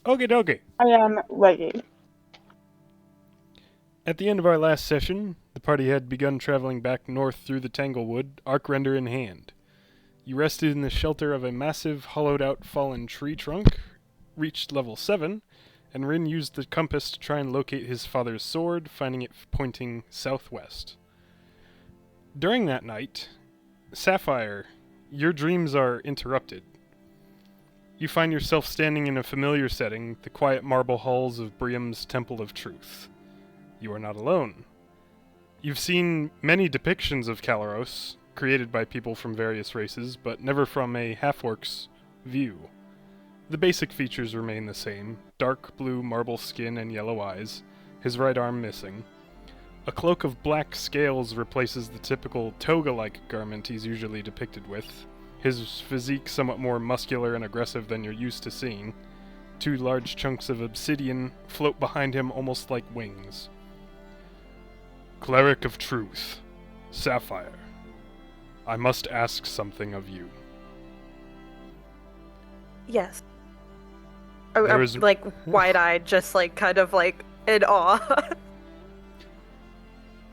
Okie dokie. I am ready. At the end of our last session, the party had begun traveling back north through the Tanglewood, arc-render in hand. You rested in the shelter of a massive, hollowed-out fallen tree trunk, reached level 7, and Rin used the compass to try and locate his father's sword, finding it pointing southwest. During that night, Sapphire, your dreams are interrupted. You find yourself standing in a familiar setting, the quiet marble halls of Briam's Temple of Truth. You are not alone. You've seen many depictions of Calaros, created by people from various races, but never from a half-orc's view. The basic features remain the same: dark blue marble skin and yellow eyes, his right arm missing. A cloak of black scales replaces the typical toga-like garment he's usually depicted with, his physique somewhat more muscular and aggressive than you're used to seeing. Two large chunks of obsidian float behind him almost like wings. Cleric of Truth, Sapphire, I must ask something of you. Yes. There I'm is- like wide-eyed, just like kind of like in awe.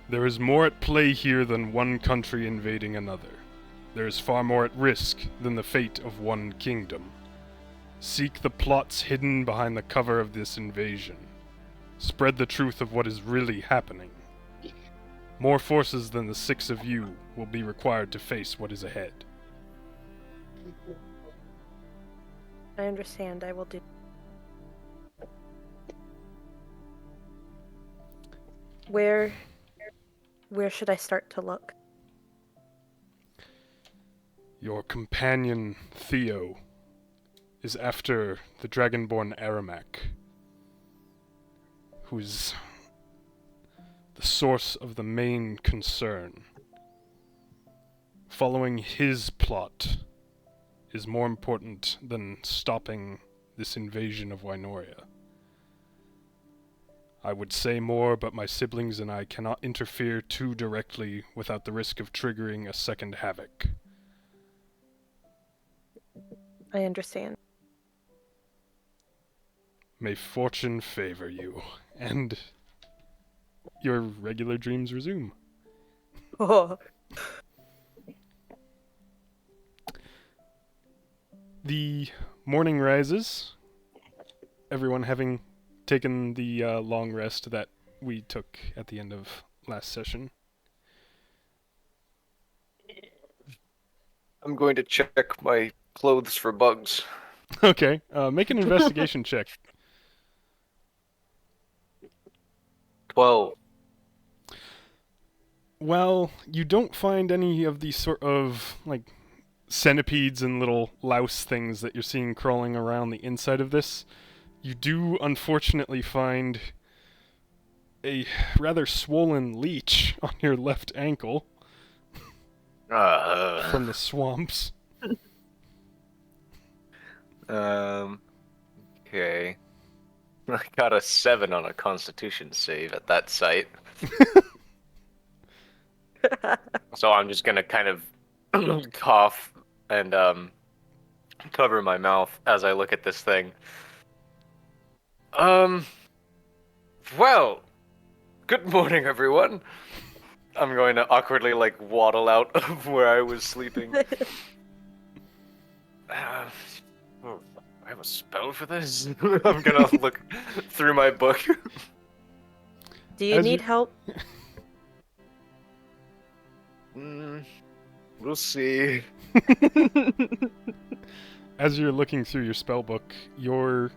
There is more at play here than one country invading another. There is far more at risk than the fate of one kingdom. Seek the plots hidden behind the cover of this invasion. Spread the truth of what is really happening. More forces than the 6 of you will be required to face what is ahead. I understand. I will do. Where should I start to look? Your companion, Theo, is after the Dragonborn Aramak, who is the source of the main concern. Following his plot is more important than stopping this invasion of Wynoria. I would say more, but my siblings and I cannot interfere too directly without the risk of triggering a second havoc. I understand. May fortune favor you, and your regular dreams resume. Oh. The morning rises, everyone having taken the long rest that we took at the end of last session. I'm going to check my clothes for bugs. Okay, make an investigation check. 12. Well, you don't find any of these sort of, like, centipedes and little louse things that you're seeing crawling around the inside of this. You do, unfortunately, find a rather swollen leech on your left ankle from the swamps. Okay. I got a 7 on a Constitution save at that site. So I'm just gonna kind of cough and cover my mouth as I look at this thing. Well, good morning, everyone. I'm going to awkwardly, like, waddle out of where I was sleeping. Oh, I have a spell for this? I'm gonna look through my book. Do you As need you- help? We'll see. As you're looking through your spell book, you're...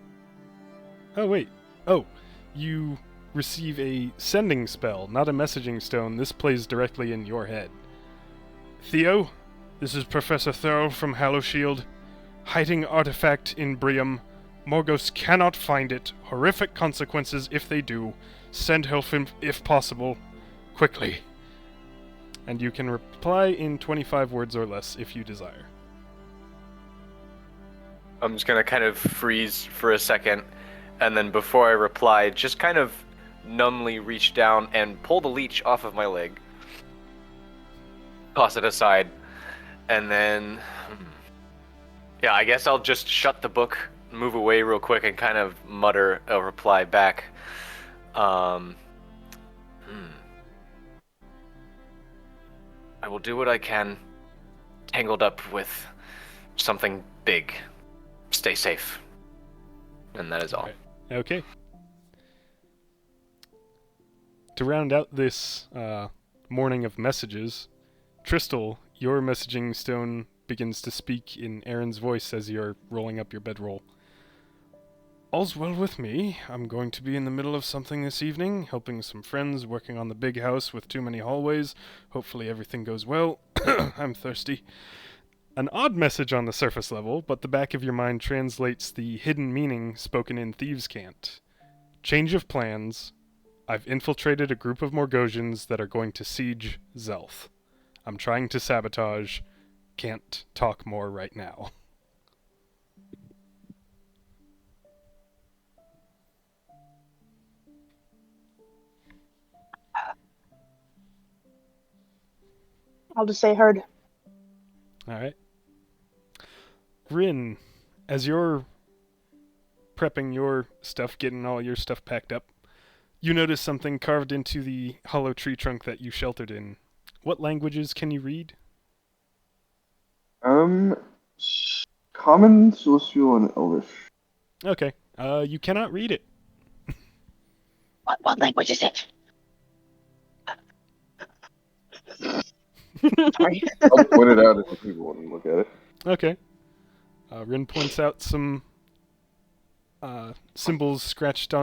Oh, wait. Oh, you receive a sending spell, not a messaging stone. This plays directly in your head. Theo, this is Professor Thurl from Hallowshield. Hiding artifact in Briam. Morgos cannot find it. Horrific consequences if they do. Send help if possible. Quickly. And you can reply in 25 words or less if you desire. I'm just gonna kind of freeze for a second, and then before I reply, just kind of numbly reach down and pull the leech off of my leg. Toss it aside, and then... Yeah, I guess I'll just shut the book move away real quick and kind of mutter a reply back. I will do what I can. Tangled up with something big. Stay safe. And that is all. Right. Okay. To round out this morning of messages, Tristal, your messaging stone begins to speak in Aaron's voice as you're rolling up your bedroll. All's well with me. I'm going to be in the middle of something this evening, helping some friends working on the big house with too many hallways. Hopefully everything goes well. I'm thirsty. An odd message on the surface level, but the back of your mind translates the hidden meaning spoken in Thieves' Cant. Change of plans. I've infiltrated a group of Morgosians that are going to siege Zelth. I'm trying to sabotage. Can't talk more right now. I'll just say heard. Alright. Rin, as you're prepping your stuff, getting all your stuff packed up, you notice something carved into the hollow tree trunk that you sheltered in. What languages can you read? Common, Celestial, and Elvish. Okay. You cannot read it. What language is it? Sorry. I'll point it out if people want to look at it. Okay. Rin points out some symbols carved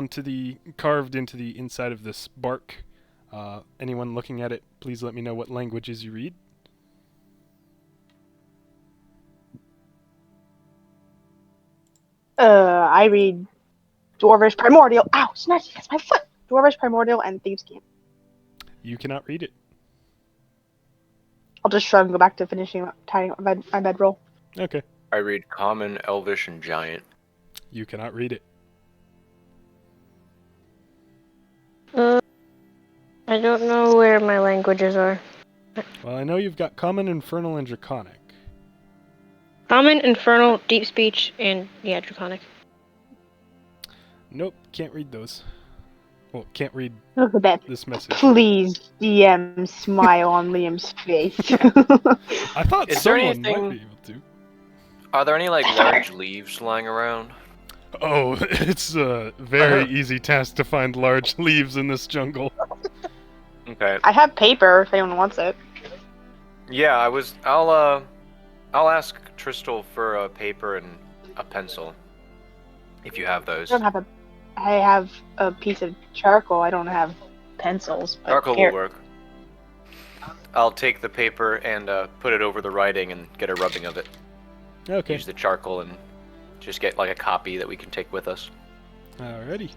into the inside of this bark. Anyone looking at it, please let me know what languages you read. I read Dwarvish Primordial. Ow, snatch! That's my foot. Dwarvish Primordial and Thieves' Cant. You cannot read it. I'll just shrug and go back to finishing tying up my bedroll. Okay. I read Common, Elvish, and Giant. You cannot read it. I don't know where my languages are. Well, I know you've got Common, Infernal, and Draconic. Common, Infernal, Deep Speech, and Draconic. Nope, can't read those. Well, can't read Look at that. this message. Please, DM, smile on Liam's face. I thought Is there someone might anything- be able to. Are there any large leaves lying around? Oh, it's a very easy task to find large leaves in this jungle. Okay. I have paper if anyone wants it. Yeah, I'll ask Tristal for a paper and a pencil. If you have those. I have a piece of charcoal. I don't have pencils. But Charcoal here. will work. I'll take the paper and put it over the writing and get a rubbing of it. Okay. Use the charcoal and just get like a copy that we can take with us. Alrighty.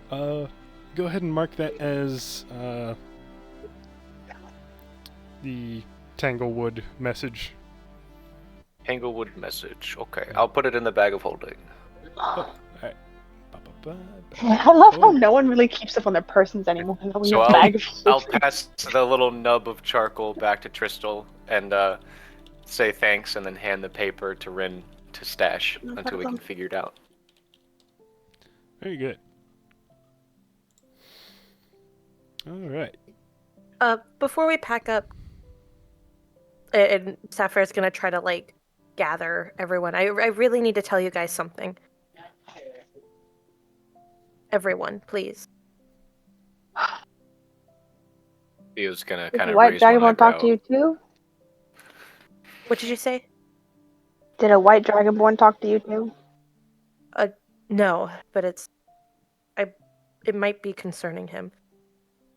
Go ahead and mark that as the Tanglewood message. Tanglewood message. Okay, I'll put it in the bag of holding. Oh, alright. Ba-ba-ba. I love how Oh. no one really keeps stuff on their persons anymore. We So have a bag of I'll pass the little nub of charcoal back to Tristal and say thanks and then hand the paper to Rin to stash until we can figure it out. Very good. Alright. Before we pack up, and Sapphire's gonna try to gather everyone. I really need to tell you guys something. Everyone, please. Theo's gonna Did kind a of white raise dragon one want to talk eyebrow. to you too? What did you say? Did a white dragonborn talk to you too? No, but it might be concerning him.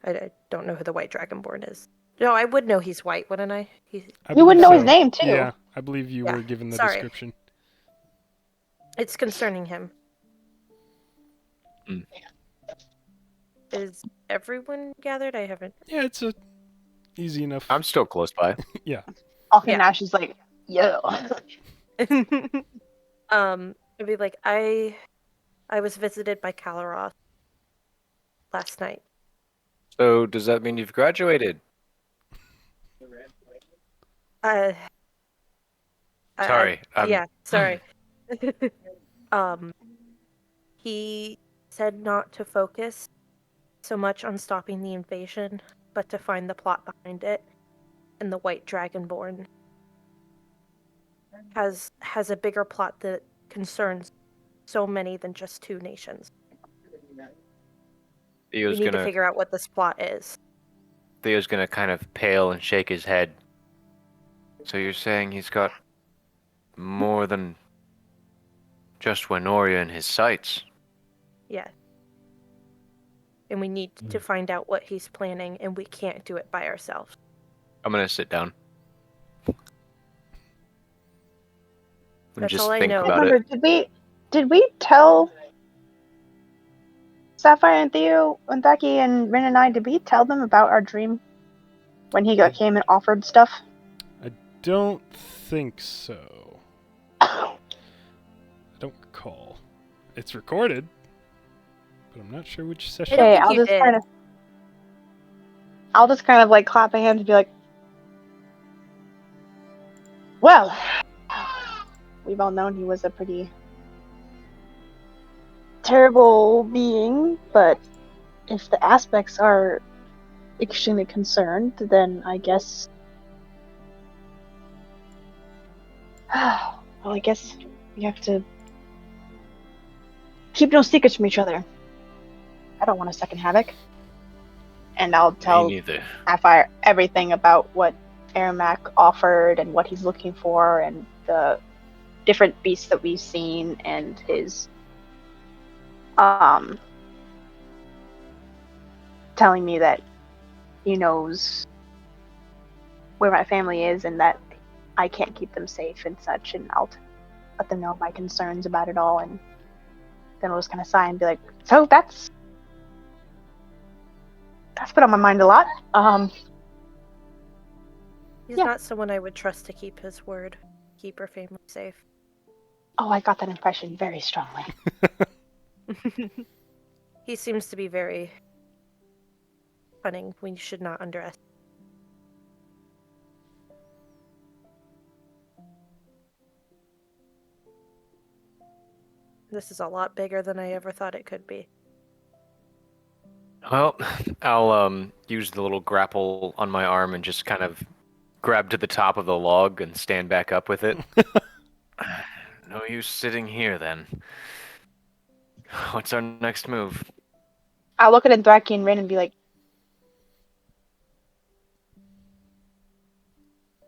I don't know who the white dragonborn is. No, I would know he's white, wouldn't I? You would know his name too. Yeah, I believe you Yeah, were given the sorry. description. It's concerning him. Mm. Is everyone gathered? I haven't. Yeah, it's easy enough. I'm still close by. Yeah. Okay, Yeah. now she's like, yo. It'd be like I was visited by Calaroth last night. So does that mean you've graduated? Uh, Sorry. yeah, sorry. He said not to focus so much on stopping the invasion, but to find the plot behind it. And the White Dragonborn has a bigger plot that concerns so many than just two nations. We need to figure out what this plot is. Theo's gonna kind of pale and shake his head. So you're saying he's got more than just Wenoria in his sights? Yeah. And we need to find out what he's planning, and we can't do it by ourselves. I'm gonna sit down. And That's just all I think know. about Remember, it. did we tell Sapphire and Theo and Becky and Rin and I, did we tell them about our dream when he came and offered stuff? I don't think so. I don't recall. It's recorded, but I'm not sure which session. I don't Okay, think I'll you just did. kind of like clap my hands and be like, well, we've all known he was a pretty terrible being, but if the aspects are extremely concerned, then I guess... well, I guess we have to keep no secrets from each other. I don't want to second Havoc. And I'll tell Me neither. Sapphire everything about what Aramak offered and what he's looking for and the different beasts that we've seen and his telling me that he knows where my family is and that I can't keep them safe and such, and I'll let them know my concerns about it all, and then I'll just kind of sigh and be like, so that's put on my mind a lot. He's Yeah. not someone I would trust to keep his word, keep her family safe. Oh, I got that impression very strongly. He seems to be very cunning. We should not underestimate. This is a lot bigger than I ever thought it could be. Well, I'll use the little grapple on my arm and just kind of grab to the top of the log and stand back up with it. No use sitting here then. What's our next move? I'll look at Dothraki and Rin and be like,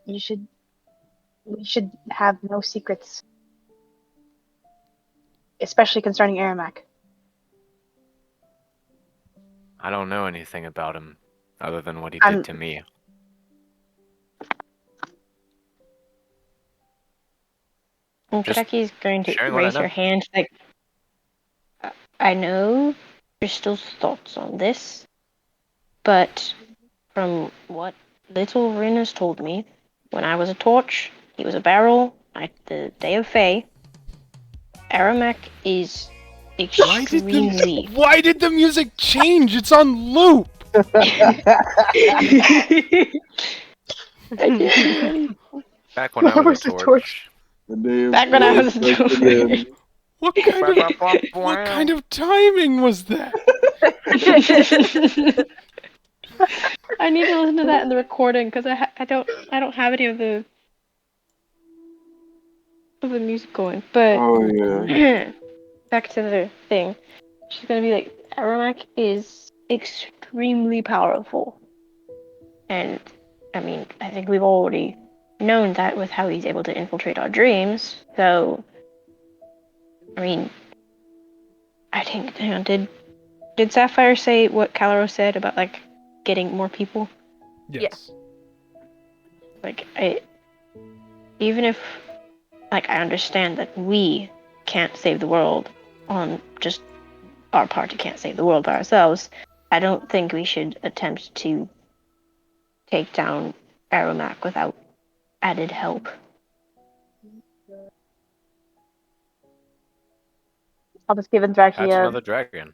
we should have no secrets. Especially concerning Aramak. I don't know anything about him other than what he I'm- did to me. And Just Draki's going to sharing what I raise her know. hand like, I know Crystal's thoughts on this, but from what little Rin has told me, when I was a torch, he was a barrel, the Day of Fae, Aramak is extremely... Why did the music change? It's on loop. Back when I was a torch. Back when I was a torch. What kind of timing was that? I need to listen to that in the recording because I don't have any of the music going. But Oh yeah. back to the thing. She's gonna be like, Aramak is extremely powerful, and I mean, I think we've already known that with how he's able to infiltrate our dreams. So, I mean, I think, hang on, did Sapphire say what Calero said about like getting more people? Yes. Like, even if, like, I understand that we can't save the world on just our party can't save the world by ourselves, I don't think we should attempt to take down Aramak without added help. I'll just give Dothraki That's a... another dragon.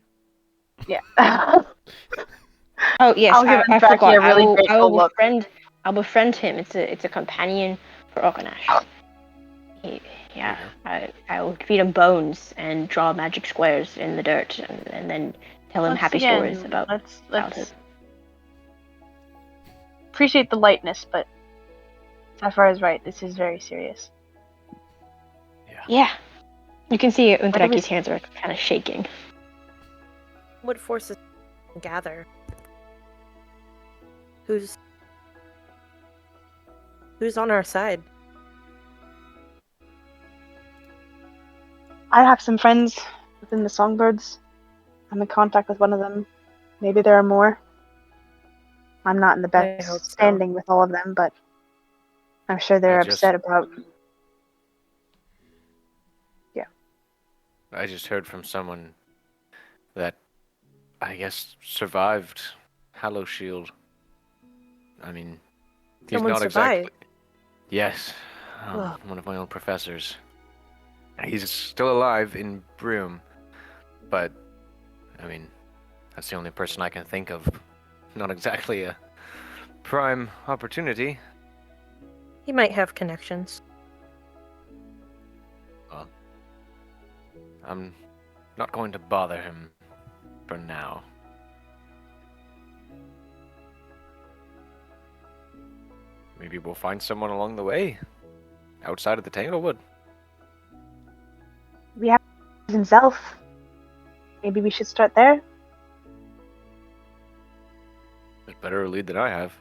Yeah. Oh yes, I'll give I Dothraki forgot. a really I will grateful look. I'll befriend him. It's a companion for Okanash. Yeah, I will feed him bones and draw magic squares in the dirt, and then tell him Once happy again, stories about childhood. let's appreciate the lightness, but Sapphire is right. This is very serious. Yeah, you can see do we- Untraki's hands are kind of shaking. What forces gather? Who's on our side? I have some friends within the Songbirds. I'm in contact with one of them. Maybe there are more. I'm not in the I hope best so. standing with all of them, but I'm sure they're upset about. Yeah. I just heard from someone that I guess survived Hallow Shield. I mean, he's Someone not survived? exactly. Yes, Ugh. one of my own professors. He's still alive in Broome, but I mean, that's the only person I can think of. Not exactly a prime opportunity. He might have connections. Well, I'm not going to bother him for now. Maybe we'll find someone along the way, outside of the Tanglewood. We have himself. Maybe we should start there. A better lead than I have.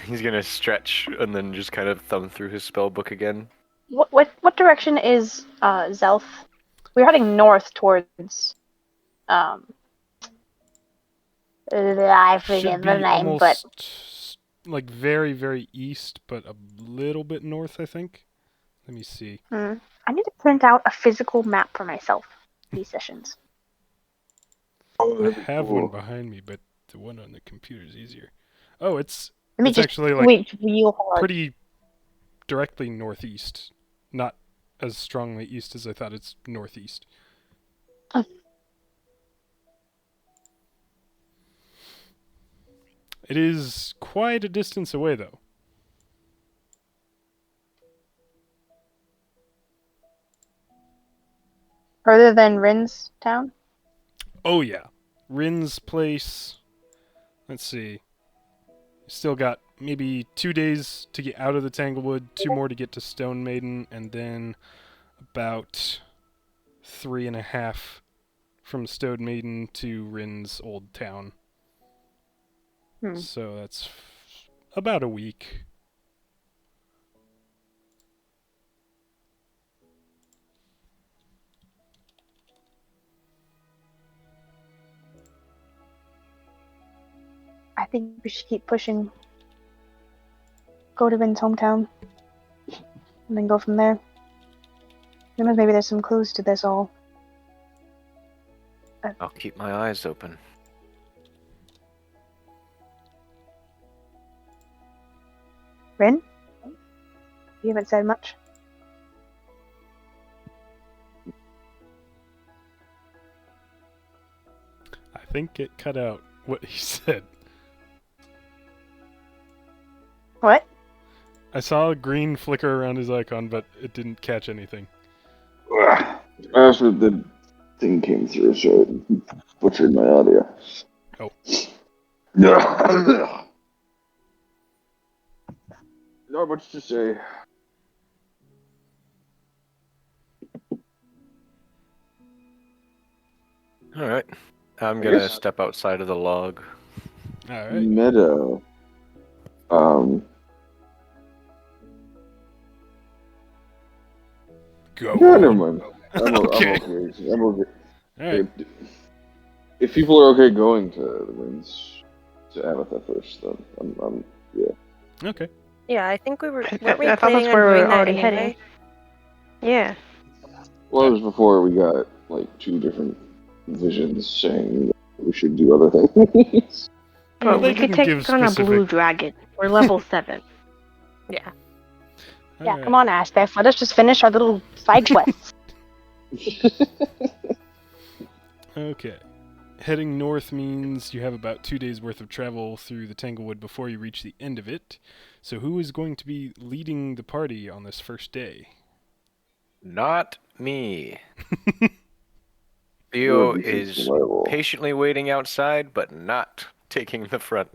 He's gonna stretch and then just kind of thumb through his spell book again. What direction is Zelf? We're heading north towards. I forget Should the be name, but almost like very, very east, but a little bit north, I think. Let me see. I need to print out a physical map for myself. These sessions. Oh, I that'd be have cool. one behind me, but the one on the computer is easier. Oh, it's Let me it's just actually like wait real hard. pretty directly northeast, not as strongly east as I thought. It's northeast. Oh. It is quite a distance away, though. Further than Rin's town? Oh yeah, Rin's place. Let's see. Still got maybe 2 days to get out of the Tanglewood, 2 more to get to Stone Maiden, and then about 3.5 from Stone Maiden to Rin's old town. So that's about a week. I think we should keep pushing. Go to Rin's hometown. And then go from there. Who knows, maybe there's some clues to this all. I'll keep my eyes open. Rin? You haven't said much. I think it cut out what he said. What? I saw a green flicker around his icon, but it didn't catch anything. After the thing came through, so it butchered my audio. Oh. Not much to say. Alright. I'm gonna step outside of the log. Alright. Meadow. Go. Yeah, never mind. I'm Okay. okay. I'm okay. Alright. If people are okay going to the winds to Avitha first, then I'm yeah. Okay. Yeah, I think we were. I Weren't we thought planning that's on where we doing were that already anyway? heading. Yeah. Well, it was before we got like 2 different visions saying that we should do other things. Well, But they we could didn't take give on a specific- blue dragon. We're level 7. Yeah. Yeah, Alright. come on, Aspeth. Let us just finish our little side quests. Okay. heading north means you have about 2 days worth of travel through the Tanglewood before you reach the end of it. So who is going to be leading the party on this first day? Not me. It Theo would be is survival. patiently waiting outside, but not taking the front.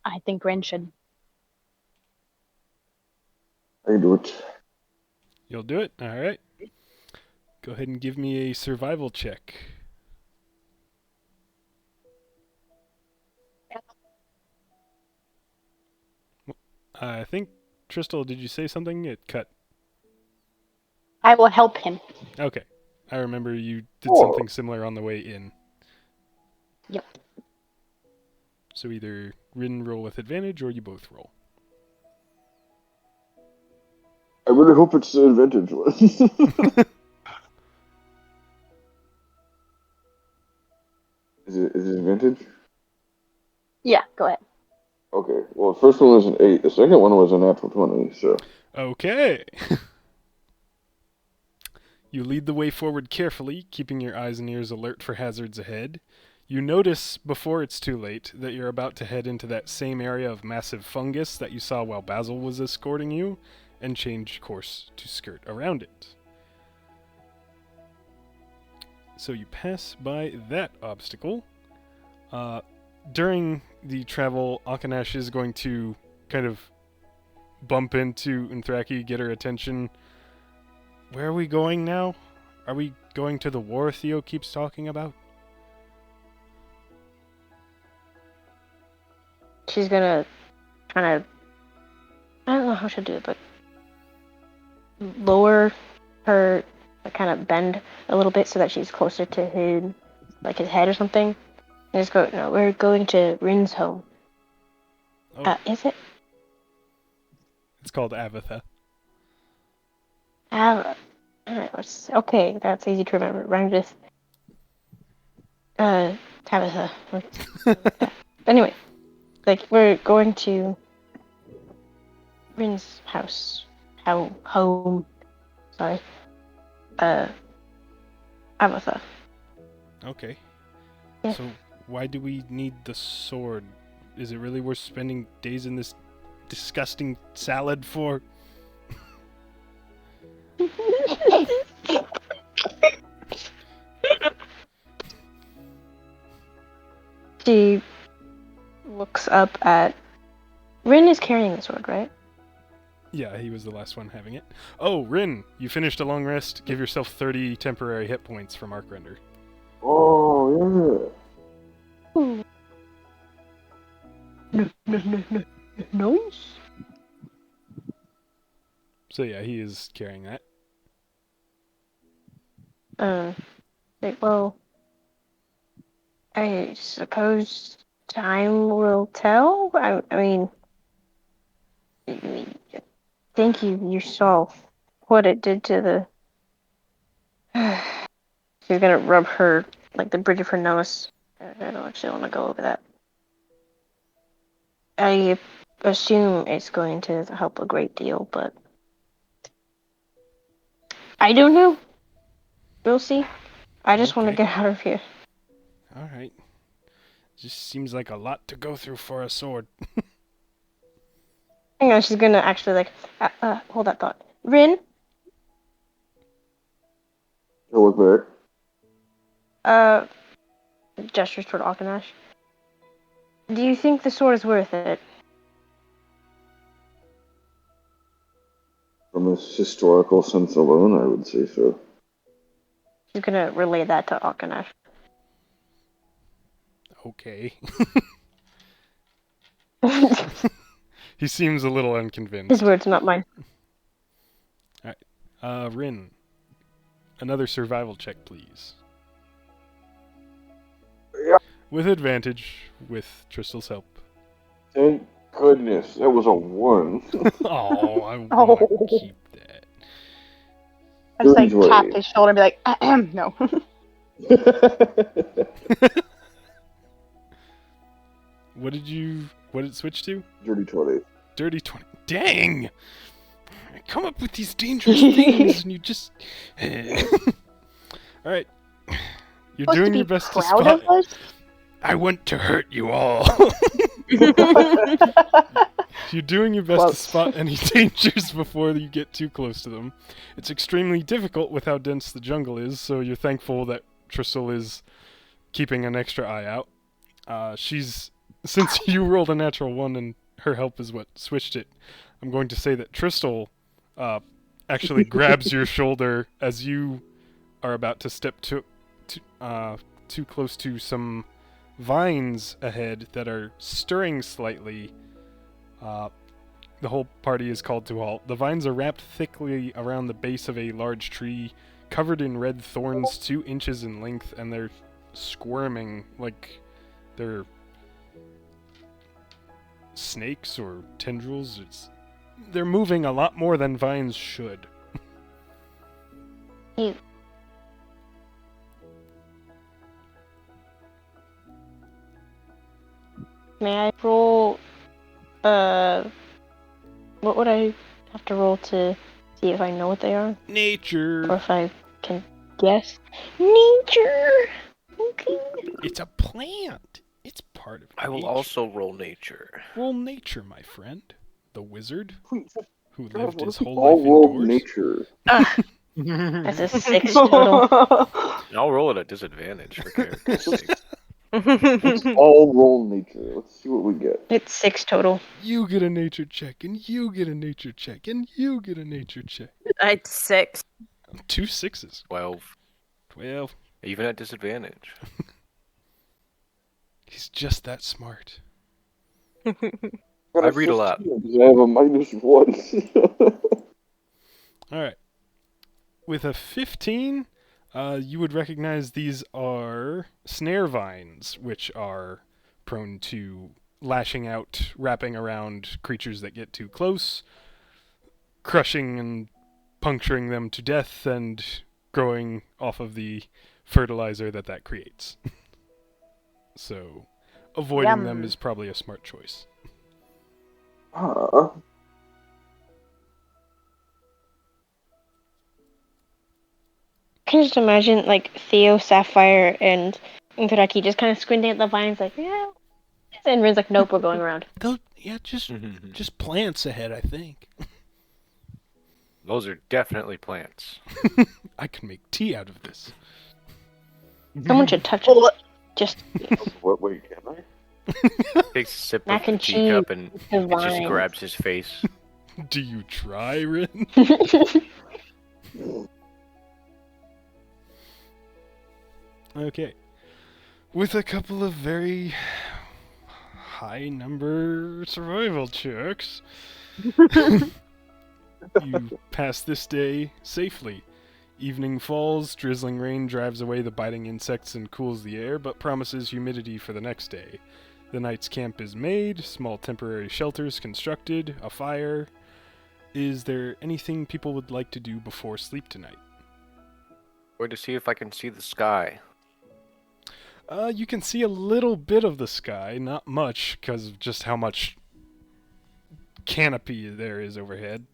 I think Ren should. I can do it. You'll do it? Alright. Go ahead and give me a survival check. I think, Tristal, did you say something? It cut. I will help him. Okay. I remember you did Oh. something similar on the way in. Yep. So either Rin roll with advantage or you both roll. I really hope it's the advantage one. Is it advantage? Yeah, go ahead. Okay. Well, the first one was an 8. The second one was a natural 20. So Okay. You lead the way forward carefully, keeping your eyes and ears alert for hazards ahead. You notice, before it's too late, that you're about to head into that same area of massive fungus that you saw while Basil was escorting you, and change course to skirt around it. So you pass by that obstacle. During the travel, Akanash is going to kind of bump into Unthraki, get her attention. Where are we going now? Are we going to the war Theo keeps talking about? She's gonna kind of, I don't know how she'll do it, but lower her, kind of bend a little bit so that she's closer to his, like his head or something. And just go, no, we're going to Rin's home. Oh, Is it? it's called Avitha. Alright, okay, that's easy to remember. Rangis. Tabitha. Anyway, like, we're going to Rin's house. Home. Sorry. Avitha. Okay. Yeah. So why do we need the sword? Is it really worth spending days in this disgusting salad for? She looks up at... Rin is carrying the sword, right? Yeah, he was the last one having it. Oh, Rin, you finished a long rest. Give yourself 30 temporary hit points from Arcrender. Oh Ooh. Nice. So yeah, he is carrying that. Well, I suppose time will tell. I mean, thank you saw what it did to the... She's gonna rub her, like, the bridge of her nose. I don't actually want to go over that. I assume it's going to help a great deal, but I don't know. We'll see. I just want to Okay. get out of here. Alright. Just seems like a lot to go through for a sword. Hang on, she's gonna actually, like, hold that thought. Rin, I look back. gestures toward Akanash. Do you think the sword is worth it? From a historical sense alone, I would say so. She's gonna relay that to Akanash. Okay. He seems a little unconvinced. His words, not mine. Rin, another survival check, please. Yeah. With advantage, with Tristal's help. Thank goodness, that was a 1. Oh, I want Oh. to keep that. I just like Dirty tap twenty. his shoulder and be like, no. What did it switch to? Dirty 20. Dirty 20. Dang! come up with these dangerous things, and you just... Alright. You're Supposed to doing be your best to proud spot... of us? I want to hurt you all. You're doing your best to Quotes. spot any dangers before you get too close to them. It's extremely difficult with how dense the jungle is, so you're thankful that Tristel is keeping an extra eye out. Since you rolled a natural 1 and her help is what switched it, I'm going to say that Tristel actually grabs your shoulder as you are about to step too close to some vines ahead that are stirring slightly. The whole party is called to halt. The vines are wrapped thickly around the base of a large tree, covered in red thorns 2 inches in length, and they're squirming like they're snakes or tendrils. They're moving a lot more than vines should. Ew. May I roll? What would I have to roll to see if I know what they are, or Nature. if I can guess? Nature. Okay. It's a plant. It's part of I will nature. also roll nature. Roll nature, my friend. The wizard Please, who God, lived what his if we whole all life rolled indoors. nature? That's a 6 total. I'll roll at a disadvantage for character's sake. Let's all roll nature. Let's see what we get. It's 6 total. You get a nature check, and you get a nature check, and you get a nature check. I had 6. 2 6s. 12. 12. Even at disadvantage. He's just that smart. Got I read a lot. 15 because I have a -1. Alright. With a 15, you would recognize these are snare vines, which are prone to lashing out, wrapping around creatures that get too close, crushing and puncturing them to death, and growing off of the fertilizer that creates. So, avoiding them Yum. is probably a smart choice. Huh. I can just imagine like Theo, Sapphire, and Inkaraki just kind of squinting at the vines, like, yeah. And Rin's like, nope, we're going around. Just plants ahead, I think. Those are definitely plants. I can make tea out of this. Someone should touch it. Just What? Wait, can I? Takes a sip Mac of the and teacup and the it just vines. grabs his face. Do you try, Rin? Okay. With a couple of very high number survival checks, you pass this day safely. Evening falls, drizzling rain drives away the biting insects and cools the air, but promises humidity for the next day. The night's camp is made, small temporary shelters constructed, a fire. Is there anything people would like to do before sleep tonight? Going to see if I can see the sky. You can see a little bit of the sky, not much, because of just how much canopy there is overhead.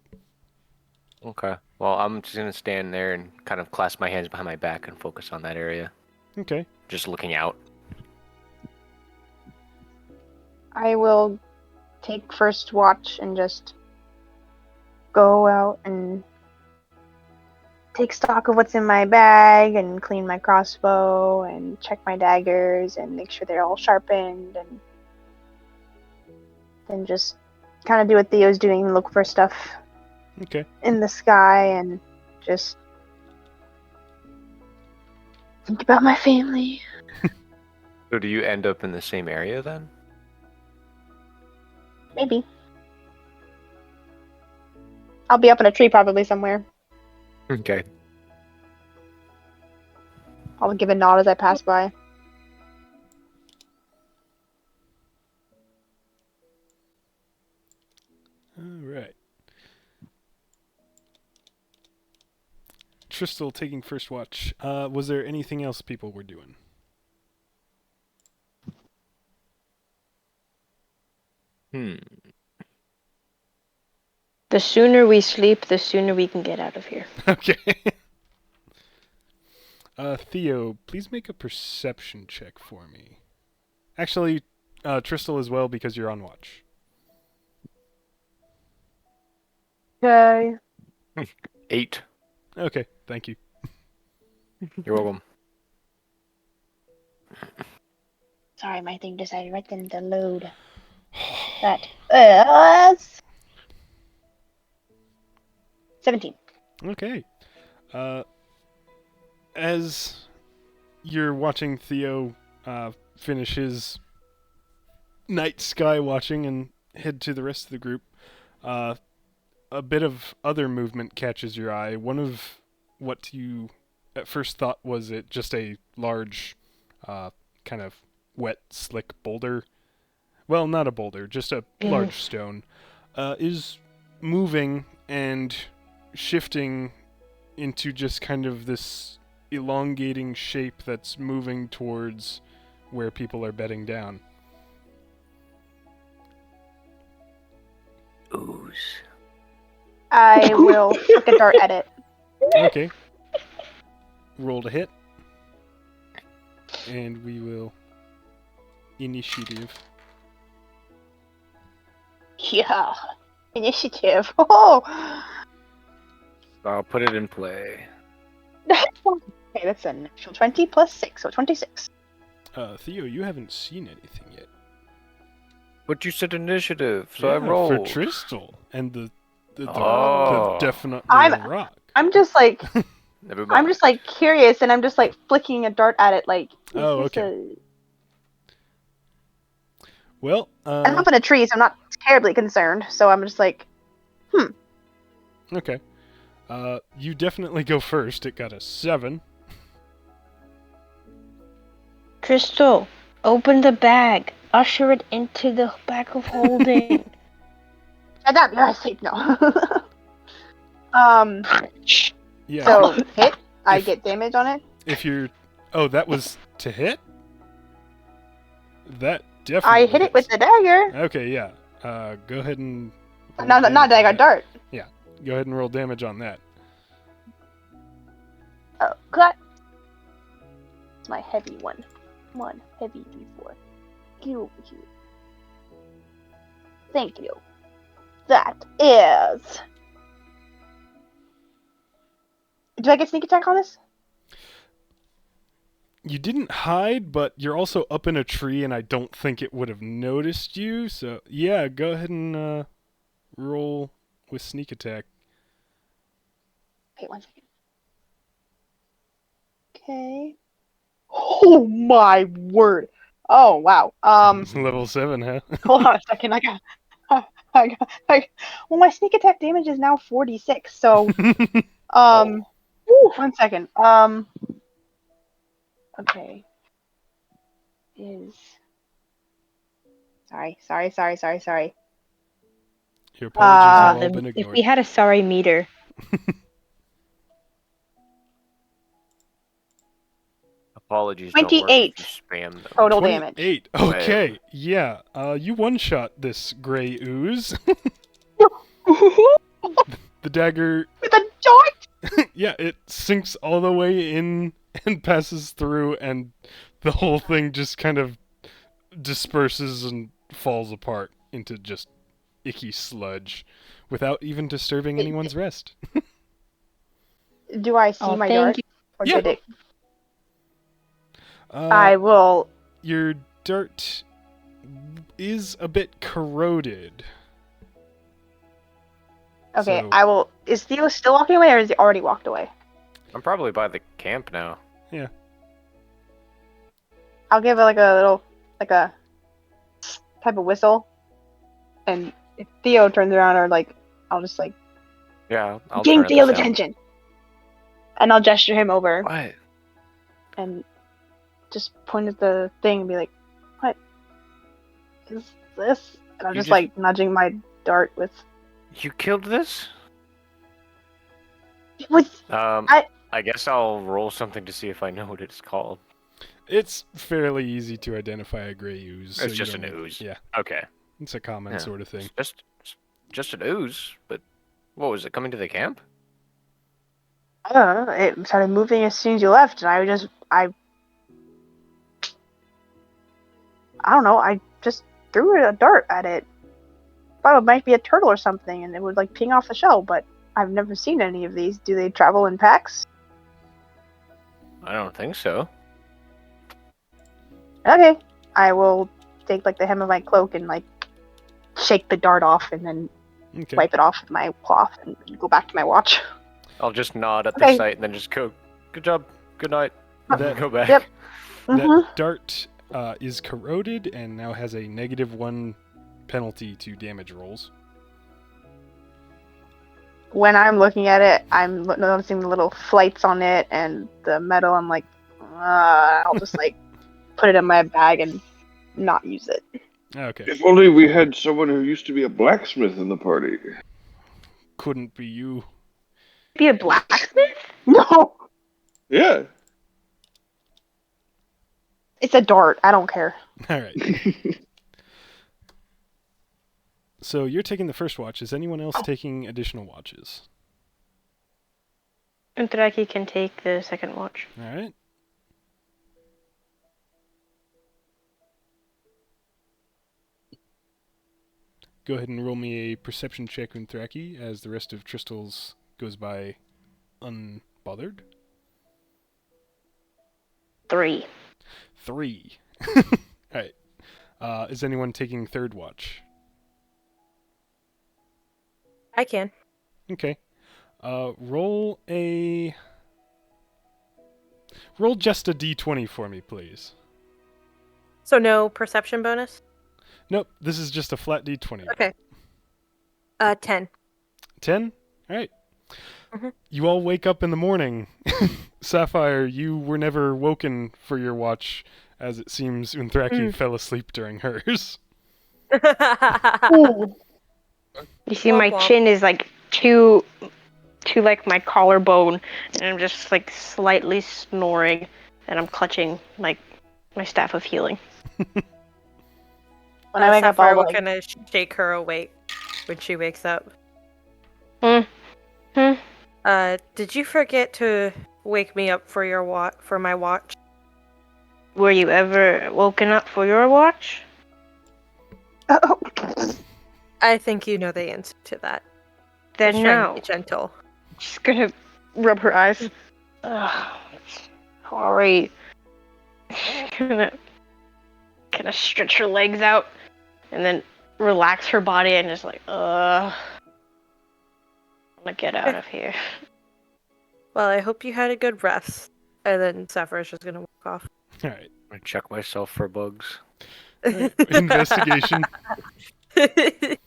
Okay. Well, I'm just going to stand there and kind of clasp my hands behind my back and focus on that area. Okay. Just looking out. I will take first watch and just go out and take stock of what's in my bag and clean my crossbow and check my daggers and make sure they're all sharpened, and then just kind of do what Theo's doing, look for stuff Okay. in the sky and just think about my family. So do you end up in the same area then? Maybe. I'll be up in a tree probably somewhere. Okay. I'll give a nod as I pass by. Alright. Tristel taking first watch. Was there anything else people were doing? The sooner we sleep, the sooner we can get out of here. Okay. Theo, please make a perception check for me. Actually, Tristal as well because you're on watch. Okay. 8. Okay, thank you. You're welcome. Sorry, my thing decided right then to load. That is 17. Okay. As you're watching Theo finish his night sky watching and head to the rest of the group, a bit of other movement catches your eye. One of what you at first thought was it just a large, kind of wet, slick boulder. Well, not a boulder, just a large stone, is moving and shifting into just kind of this elongating shape that's moving towards where people are bedding down. Ooze. I will flick a dart at it. Okay. Roll to hit. And we will initiative. Yeah. Initiative. Oh! I'll put it in play. Okay, that's a natural 20 plus 6, so 26. Theo, you haven't seen anything yet. But you said initiative, so I Yeah, rolled. for Tristal and the Oh. definitely I'm- a rock. I'm just like, Never mind. I'm just like curious, and I'm just like flicking a dart at it, like. Is Oh, this okay. Well, I'm up in a tree, so I'm not terribly concerned. So I'm just like, okay. You definitely go first. It got a 7. Crystal, open the bag. Usher it into the bag of holding. shut up, you're asleep. No. Yeah. So hit. I if- get damage on it. If you're, oh, that was to hit. That definitely. I hit it with hits. the dagger. Okay, yeah. Go ahead and. roll Not damage on dagger, that. dart. Go ahead and roll damage on that. Oh, cut. It's my heavy one. One heavy D4. Get over here. Thank you. That is. Do I get sneak attack on this? You didn't hide, but you're also up in a tree, and I don't think it would have noticed you. So yeah, go ahead and roll with sneak attack. Wait 1 second. Okay. Oh my word. Oh wow. Level 7, huh? Hold on a second. Well, my sneak attack damage is now 46. So, ooh, 1 second. Okay. Is. Sorry. Your apologies have all been If ignored. we had a sorry meter. Apologies don't work 28 if you spam them. total damage. 28. Okay, yeah. You one-shot this gray ooze. The dagger, With a dart. yeah, it sinks all the way in and passes through, and the whole thing just kind of disperses and falls apart into just icky sludge without even disturbing anyone's rest. Do I see Oh, my thank dart? you. Or Yeah. did it? Uh, I will. Your dart is a bit corroded. Okay, So- I will. Is Theo still walking away, or is he already walked away? I'm probably by the camp now. I'll give it like a little, like a type of whistle, and if Theo turns around, or like, I'll just like Yeah, I'll gain turn Theo's this out. attention, and I'll gesture him over What? and just point at the thing and be like, "What is this?" And I'm You just just- like nudging my dart with. You killed this? With I guess I'll roll something to see if I know what it's called. It's fairly easy to identify a gray ooze. It's you just don't an need- ooze. Yeah, Okay. it's a common Yeah. sort of thing. It's just an ooze, but What was it, coming to the camp? I don't know. It started moving as soon as you left, and I don't know. I just threw a dart at it. Thought it might be a turtle or something, and it would like ping off the shell. But I've never seen any of these. Do they travel in packs? I don't think so. Okay, I will take like the hem of my cloak and like shake the dart off, and then Okay. wipe it off with my cloth and go back to my watch. I'll just nod at Okay. the sight and then just go, good job, good night, That- go back. Yep. Mhm. That dart is corroded and now has a -1 penalty to damage rolls. When I'm looking at it, I'm noticing the little flights on it and the metal. I'm like, I'll just like put it in my bag and not use it. Okay. If only we had someone who used to be a blacksmith in the party. Couldn't be you. Be a blacksmith? No, Yeah. it's a dart. I don't care. All right. So you're taking the first watch. Is anyone else taking additional watches? Untraki can take the second watch. All right. Go ahead and roll me a perception check, Unthraki, as the rest of Tristles goes by unbothered. 3. 3. Alright. Is anyone taking third watch? I can. Okay. Roll just a d20 for me, please. So no perception bonus? Nope, this is just a flat d20. Okay. 10. 10? Alright. Mhm. You all wake up in the morning. Sapphire, you were never woken for your watch, as it seems Unthraki fell asleep during hers. Ooh. You see, Womp my womp. chin is like to like my collarbone, and I'm just like slightly snoring, and I'm clutching like my staff of healing. When I wake up, Sapphire I'll will like, kind of shake her awake when she wakes up. Did you forget to wake me up for your for my watch? Were you ever woken up for your watch? oh, I think you know the answer to that. Then Just try and no. be gentle. Just gonna rub her eyes. Ugh, sorry. gonna stretch her legs out and then relax her body and just like, I'm gonna get out of here. Well, I hope you had a good rest. And then Sapphire's just gonna walk off. Alright. I check myself for bugs. Investigation. It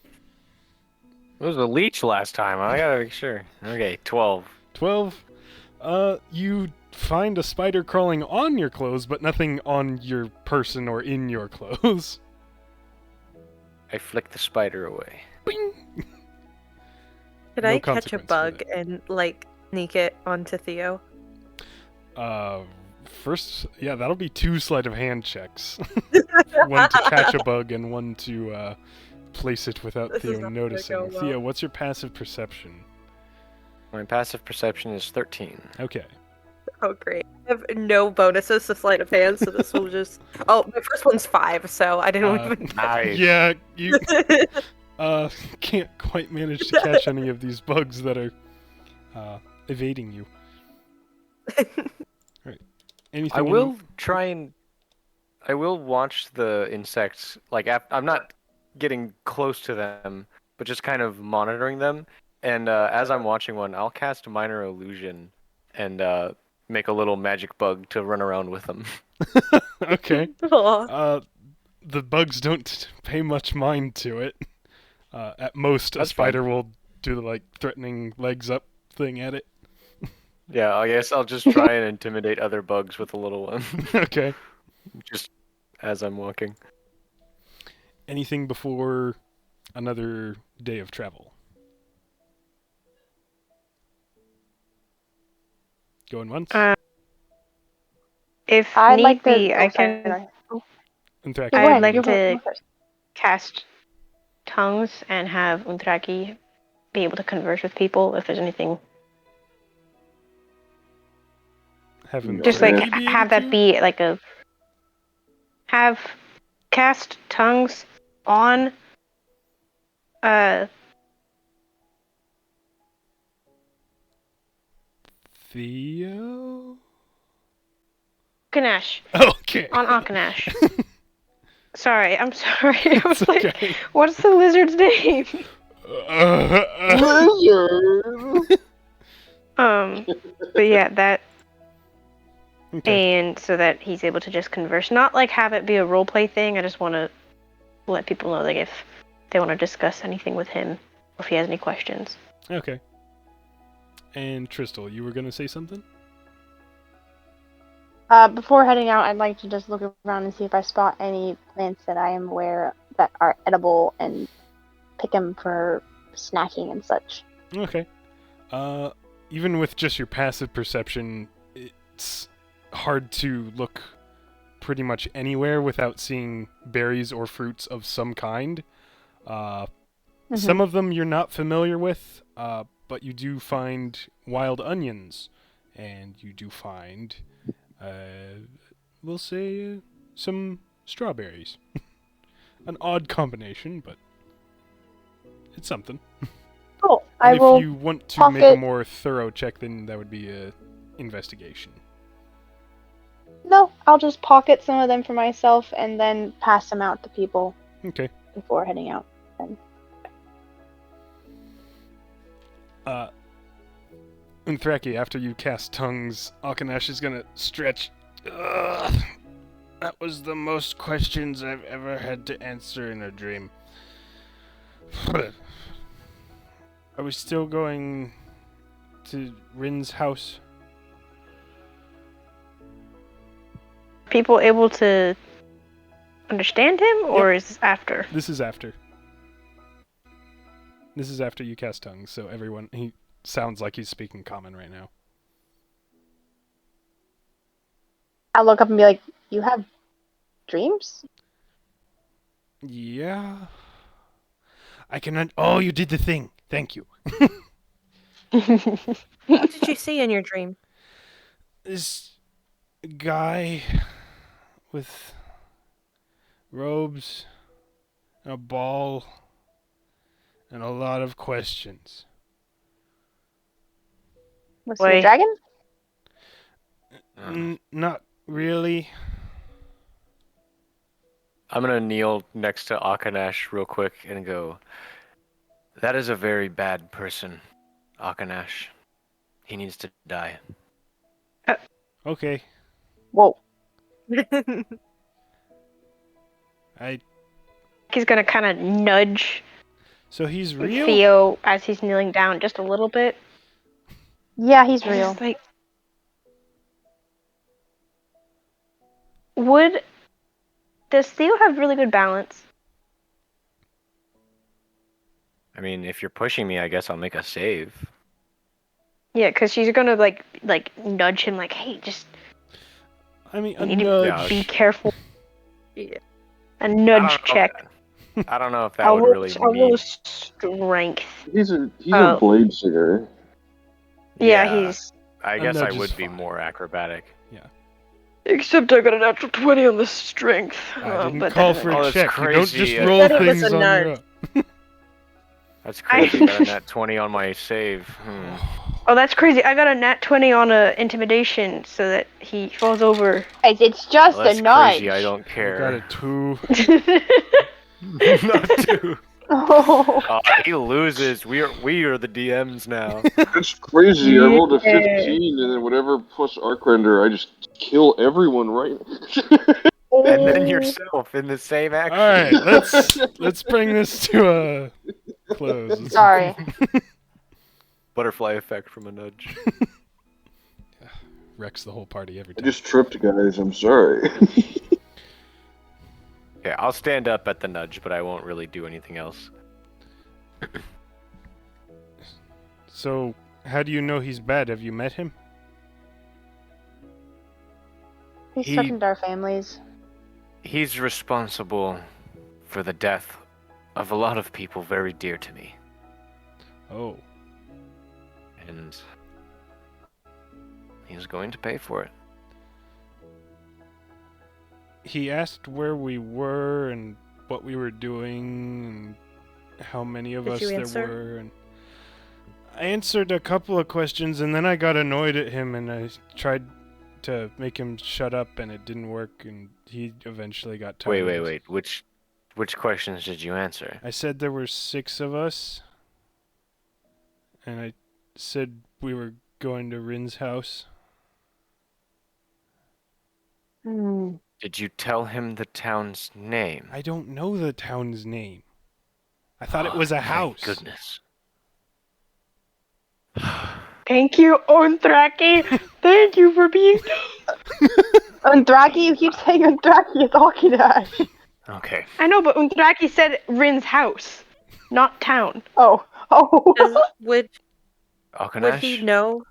was a leech last time. I gotta make sure. Okay, 12. 12. You find a spider crawling on your clothes, but nothing on your person or in your clothes. I flick the spider away. Bing! Could No I catch a consequence for bug that. and, like, sneak it onto Theo? First, yeah, that'll be 2 sleight of hand checks. One to catch a bug and one to place it without This is Theo not gonna noticing. go well. Theo, what's your passive perception? My passive perception is 13. Okay. Oh, great. I have no bonuses to sleight of hand, so this will just... Oh, my first one's 5, so I didn't even... Nice. Yeah, you can't quite manage to catch any of these bugs that are evading you. Right. Anything I will try and... I will watch the insects. Like, I'm not getting close to them, but just kind of monitoring them. And as I'm watching one, I'll cast Minor Illusion and make a little magic bug to run around with them. Okay. Aw. The bugs don't pay much mind to it. At most, a That's spider will do the like threatening legs up thing at it. Yeah, I guess I'll just try and intimidate other bugs with a little one. Okay. Just as I'm walking. Anything before another day of travel? Going once? If I'd need like to. be, I can Interact. I'd like you to go first. cast tongues and have Untraki be able to converse with people if there's anything. Haven't Just Okay. like you be have able that to? be like a have cast tongues on Theo? Akanash. Okay. On Akanash. Sorry, I'm sorry. I It's was like, okay. what's the lizard's name? Lizard! But yeah, that Okay. and so that he's able to just converse, not like have it be a role play thing. I just want to let people know, like, if they want to discuss anything with him, or if he has any questions. Okay. And Tristal, you were gonna say something? Before heading out, I'd like to just look around and see if I spot any plants that I am aware that are edible and pick them for snacking and such. Okay. Even with just your passive perception, it's hard to look pretty much anywhere without seeing berries or fruits of some kind. Some of them you're not familiar with, but you do find wild onions, and you do find, we'll say, some strawberries. An odd combination, but it's something. Cool. And I if will you want to make a pocket- more thorough check, then that would be a investigation. No, I'll just pocket some of them for myself and then pass them out to people Okay. before heading out. Unthraki, after you cast tongues, Akanash is gonna stretch. Ugh, that was the most questions I've ever had to answer in a dream. Are we still going to Rin's house? People able to understand him, or is this after? This is after. This is after you cast tongues, so he sounds like he's speaking common right now. I'll look up and be like, "You have dreams?" Yeah. I can. Oh, you did the thing. Thank you. What did you see in your dream? This guy with robes and a ball and a lot of questions. Was he Wait. a dragon? Not really. I'm gonna kneel next to Akanash real quick and go, that is a very bad person, Akanash. He needs to die. Okay. Whoa. He's gonna kind of nudge So he's real? Theo as he's kneeling down just a little bit. Yeah, he's He's real. like, does Theo have really good balance? I mean, if you're pushing me, I guess I'll make a save. Yeah, because she's gonna like nudge him, like, hey, just I mean, a you need to nudge. be careful. Yeah. A nudge check. I don't know if that I'll would roll, really I'll roll mean. strength. He's a Oh. blade singer. Yeah, he's. I A guess I nudge is would be fine. more acrobatic. Except I got a natural 20 on the strength. I didn't but call that for doesn't a Oh, that's check. You don't just crazy. roll Said it was things a on your nudge. own. That's crazy. Got a nat 20 on my save. Oh, that's crazy. I got a nat 20 on a intimidation so that he falls over. Guys, it's just Well, that's a nudge. crazy. I don't I care. got a 2. Not 2. Oh. He loses. We are the DMs now. It's crazy. I rolled a Yeah. 15, and then whatever plus Arcrender, I just kill everyone right. And then yourself in the same action. All right, let's bring this to a close. Let's- Sorry. Butterfly effect from a nudge. Wrecks the whole party every I time. just tripped, guys. I'm sorry. Okay, I'll stand up at the nudge, but I won't really do anything else. So, how do you know he's bad? Have you met him? He's He- threatened our families. He's responsible for the death of a lot of people very dear to me. Oh. And he's going to pay for it. He asked where we were and what we were doing and how many of Did us you there answer? were. And I answered a couple of questions and then I got annoyed at him and I tried to make him shut up and it didn't work and he eventually got tired. Wait. Which questions did you answer? I said there were 6 of us. And I said we were going to Rin's house. Did you tell him the town's name? I don't know the town's name. I thought it was a house. Thank goodness. Thank you, Onthraki. Thank you for being. Undraki, you keep saying Undraki, it's Okinash. Okay. I know, but Onthraki said Rin's house, not town. Oh. Would Akanash? he know?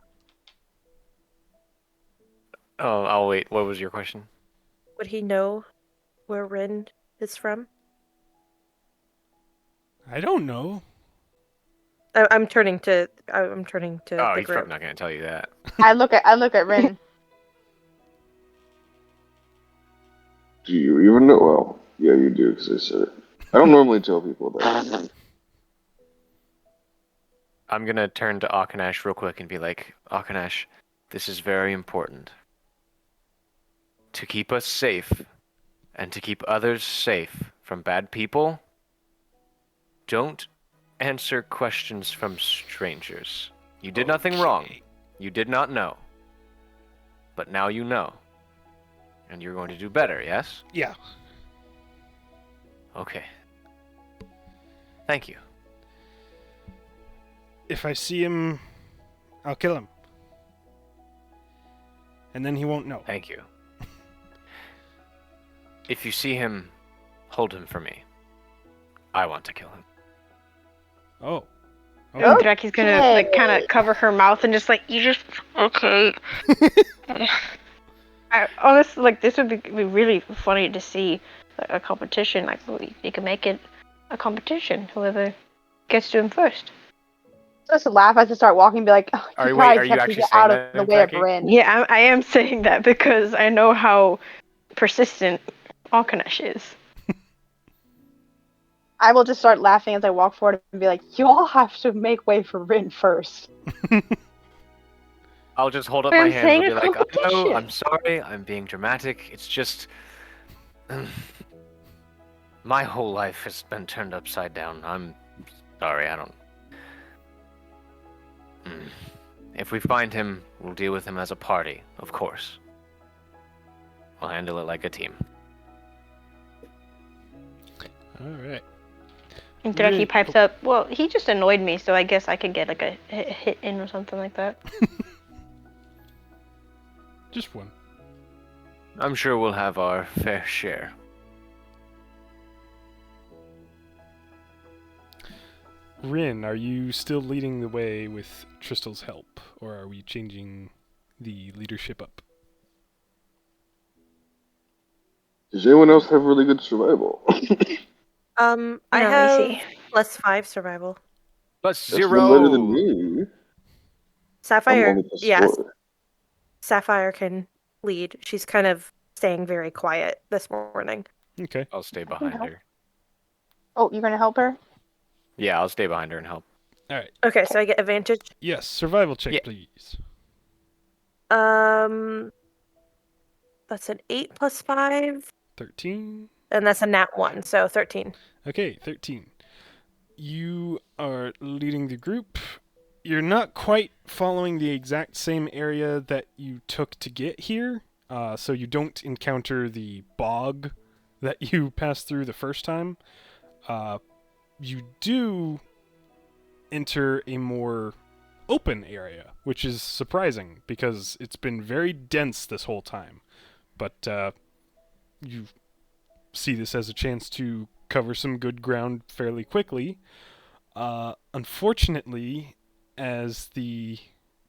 Oh, I'll wait. What was your question? Would he know where Rin is from? I don't know. I'm turning to Oh, the he's group. probably not going to tell you that. I look at Rin. Do you even know? Well, yeah, you do, because I said it. I don't normally tell people that. I'm going to turn to Akanash real quick and be like, Akanash, this is very important. To keep us safe, and to keep others safe from bad people, don't answer questions from strangers. You did nothing wrong. You did not know. But now you know. And you're going to do better, yes? Yeah. Okay. Thank you. If I see him, I'll kill him. And then he won't know. Thank you. If you see him, hold him for me. I want to kill him. Oh. Onthraki's gonna like kind of cover her mouth and just like you just okay. I honestly like this would be really funny to see a competition. Like you can make it a competition. Whoever gets to him first. Just laugh as I start walking and be like, oh, Are you you guys actually have to get saying out of that, the way of Onthraky? Rin. Yeah, I am saying that because I know how persistent Alkanesh is. I will just start laughing as I walk forward and be like, you all have to make way for Rin first. I'll just hold up I'm my hands saying and be a like, I know, competition. I'm sorry, I'm being dramatic. It's just... my whole life has been turned upside down. I'm sorry, I don't... If we find him, we'll deal with him as a party, of course. We'll handle it like a team. Alright. Onthraky Yeah. pipes up. Well, he just annoyed me, so I guess I could get like a hit in or something like that. Just one. I'm sure we'll have our fair share. Rin, are you still leading the way with Tristel's help? Or are we changing the leadership up? Does anyone else have really good survival? I Let me have see. +5 survival. Plus That's 0! no better than me. I'm Sapphire, only yes. +4. Sapphire can lead. She's kind of staying very quiet this morning. Okay. I'll stay behind her. Oh, you're gonna help her? Yeah, I'll stay behind her and help. Alright. Okay, so I get advantage. Yes, survival check, Yeah. please. That's an 8 + 5, 13. and that's a nat 1, so 13. Okay, 13. You are leading the group. You're not quite following the exact same area that you took to get here, so you don't encounter the bog that you passed through the first time. You do enter a more open area, which is surprising because it's been very dense this whole time. But you see this as a chance to cover some good ground fairly quickly. Unfortunately, as the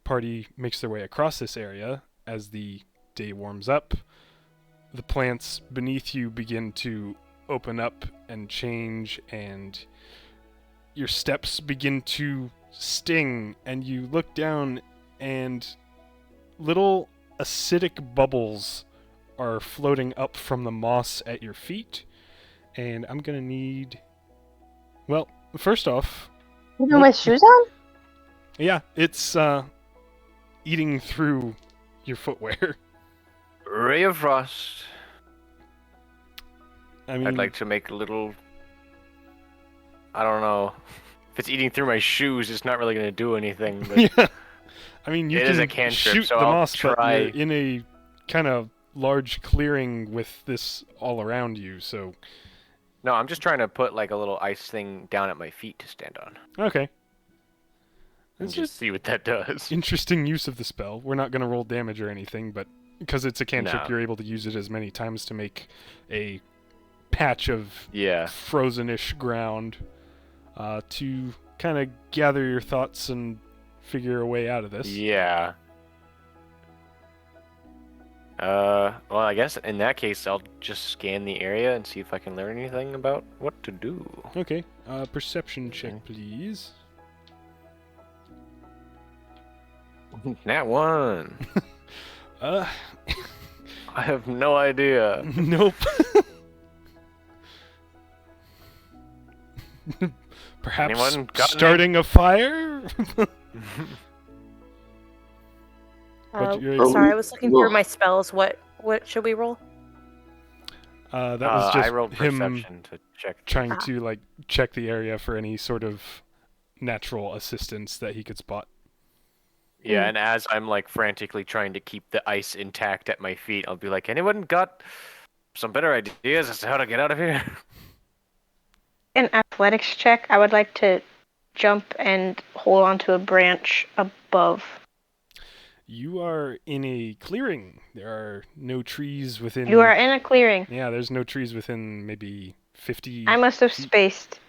party makes their way across this area, as the day warms up, the plants beneath you begin to open up and change, and your steps begin to sting, and you look down, and little acidic bubbles are floating up from the moss at your feet. And I'm gonna need... Well, first off... Even with shoes on? Yeah, it's eating through your footwear. Ray of Frost. I mean, I'd like to make a little... I don't know. If it's eating through my shoes, it's not really going to do anything. But yeah. I mean, you It can is a cantrip, shoot so the I'll moss, but try. you're in a kind of large clearing with this all around you, so... No, I'm just trying to put like a little ice thing down at my feet to stand on. Okay. And That's just see what that does. interesting use of the spell. We're not going to roll damage or anything, but because it's a cantrip, No. you're able to use it as many times to make a patch of Yeah. frozen-ish ground to kind of gather your thoughts and figure a way out of this. Yeah. Well, I guess in that case, I'll just scan the area and see if I can learn anything about what to do. Okay. Perception check, Okay. please. Nat 1. Uh, I have no idea. nope. Perhaps Anyone got starting a fire? But you're able- Sorry, I was looking Ugh. through my spells. What should we roll? that was just I rolled him perception to check. trying to like check the area for any sort of natural assistance that he could spot. Yeah, and as I'm like frantically trying to keep the ice intact at my feet, I'll be like, anyone got some better ideas as to how to get out of here? An athletics check. I would like to jump and hold onto a branch above. You are in a clearing. There are no trees within. You are in a clearing. Yeah, there's no trees within maybe 50. I must have feet. spaced.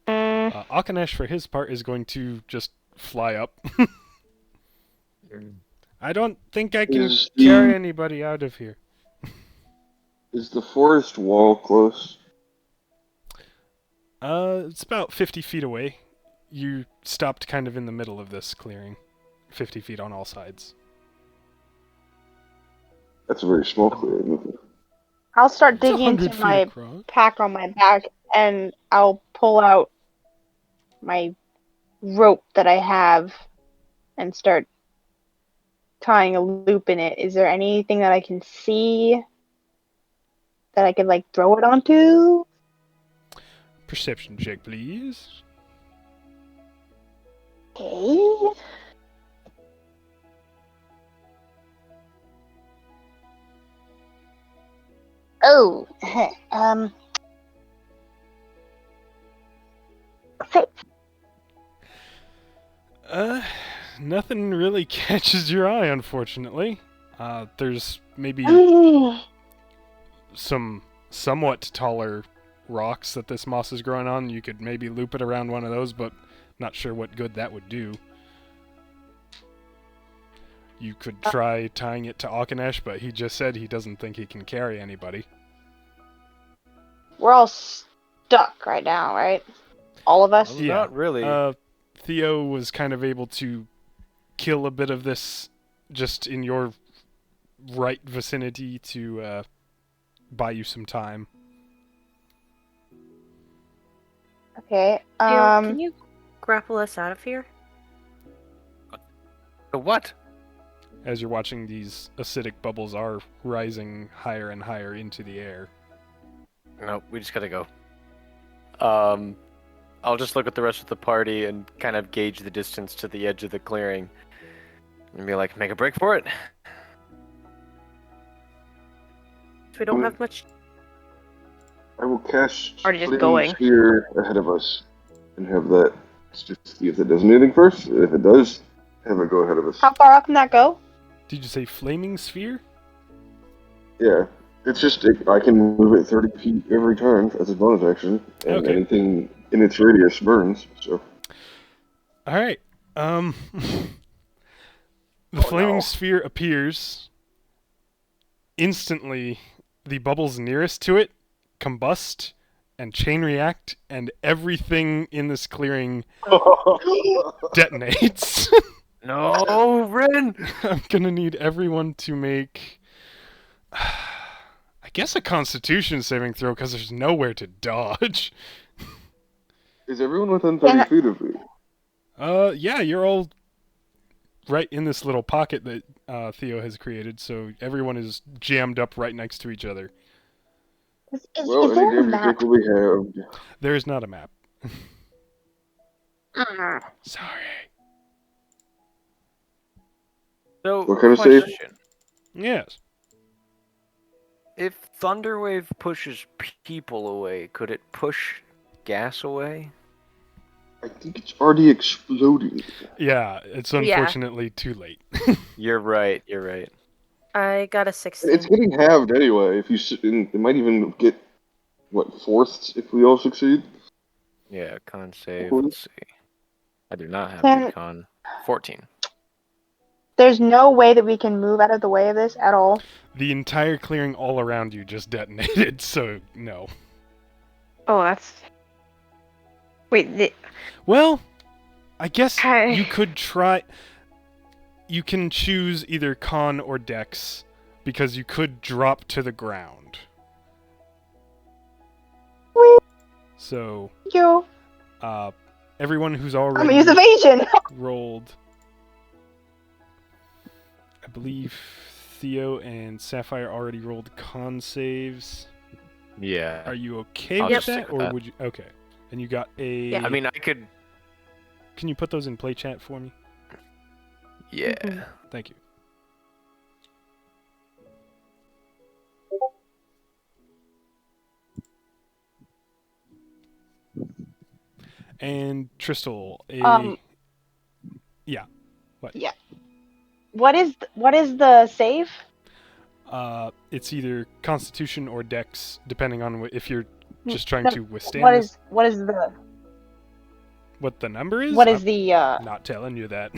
Akanesh, for his part, is going to just fly up. I don't think I can Is carry the- anybody out of here. Is the forest wall close? It's about 50 feet away. You stopped kind of in the middle of this clearing. 50 feet on all sides. That's a very small clearing. Isn't it? I'll start It's digging 100 into feet my across. pack on my back, and I'll pull out my rope that I have and start tying a loop in it. Is there anything that I can see that I could like throw it onto? Perception check, please. Okay. Oh, six. Nothing really catches your eye, unfortunately. There's maybe some somewhat taller rocks that this moss is growing on. You could maybe loop it around one of those, but not sure what good that would do. You could try tying it to Akanesh, but he just said he doesn't think he can carry anybody. We're all stuck right now, right? All of us? Yeah. Not really. Theo was kind of able to kill a bit of this just in your right vicinity to buy you some time. Okay. Can you grapple us out of here? What? As you're watching, these acidic bubbles are rising higher and higher into the air. No, we just gotta go. I'll just look at the rest of the party and kind of gauge the distance to the edge of the clearing. And be like, make a break for it. We don't have much. I will cast Already just Flaming going. Sphere ahead of us and have that just see if it does anything first. If it does, have it go ahead of us. How far up can that go? Did you say flaming sphere? Yeah. It's just, I can move it 30 feet every turn as a bonus action, and Okay. anything in its radius burns, so. Alright. The flaming sphere appears. Instantly, the bubbles nearest to it combust and chain react, and everything in this clearing detonates. No, Rin! I'm gonna need everyone to make, I guess, a Constitution saving throw because there's nowhere to dodge. Is everyone within 30 feet of me? Yeah, you're all right in this little pocket that Theo has created, so everyone is jammed up right next to each other. Well, is any there a damage map? take will be halved. There is not a map. Ah. Sorry. So, What kind of save? question. Yes. If Thunderwave pushes people away, could it push gas away? I think it's already exploding. Yeah, it's Yeah. unfortunately too late. You're right. I got a 16. It's getting halved anyway. If you, it might even get fourths if we all succeed. Yeah, con save. Mhm. Let's see. I do not have Can- good con. 14. There's no way that we can move out of the way of this at all. The entire clearing all around you just detonated, so no. Oh, that's. Wait, Well, I guess Hi. you could try. You can choose either con or dex, because you could drop to the ground. Whee! So, Thank you. everyone who's I'm already gonna use evasion. rolled, I believe Theo and Sapphire already rolled con saves. Yeah. Are you okay I'll with just that, stick with or that. would you? Okay, and you got a. Yeah. I mean, I could. Can you put those in play chat for me? Yeah. Thank you. And Tristal, yeah. What? Yeah. What is the save? It's either Constitution or Dex, depending on if you're just trying No, to withstand What this. is what is the What the number is? what is I'm the not telling you that.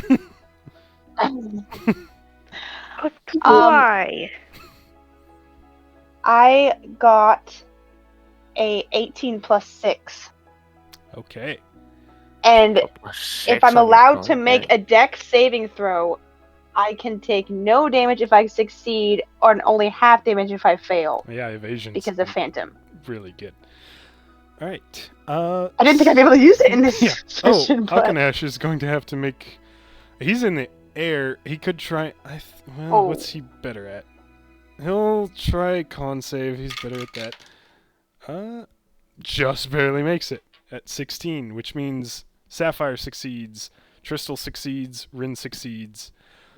why? I got a 18 plus 6. Okay. And Oh, plus if 6 I'm on your allowed con, to make yeah. a dex saving throw, I can take no damage if I succeed, or only half damage if I fail, Yeah, evasion's because of Phantom. really good. All right. I didn't think I'd be able to use it in this Yeah. Oh, session, but Hawkenash is going to have to make. He's in the air. He could try. Well, Oh. what's he better at? He'll try con save. He's better at that. Just barely makes it at 16, which means Sapphire succeeds, Tristal succeeds, Rin succeeds.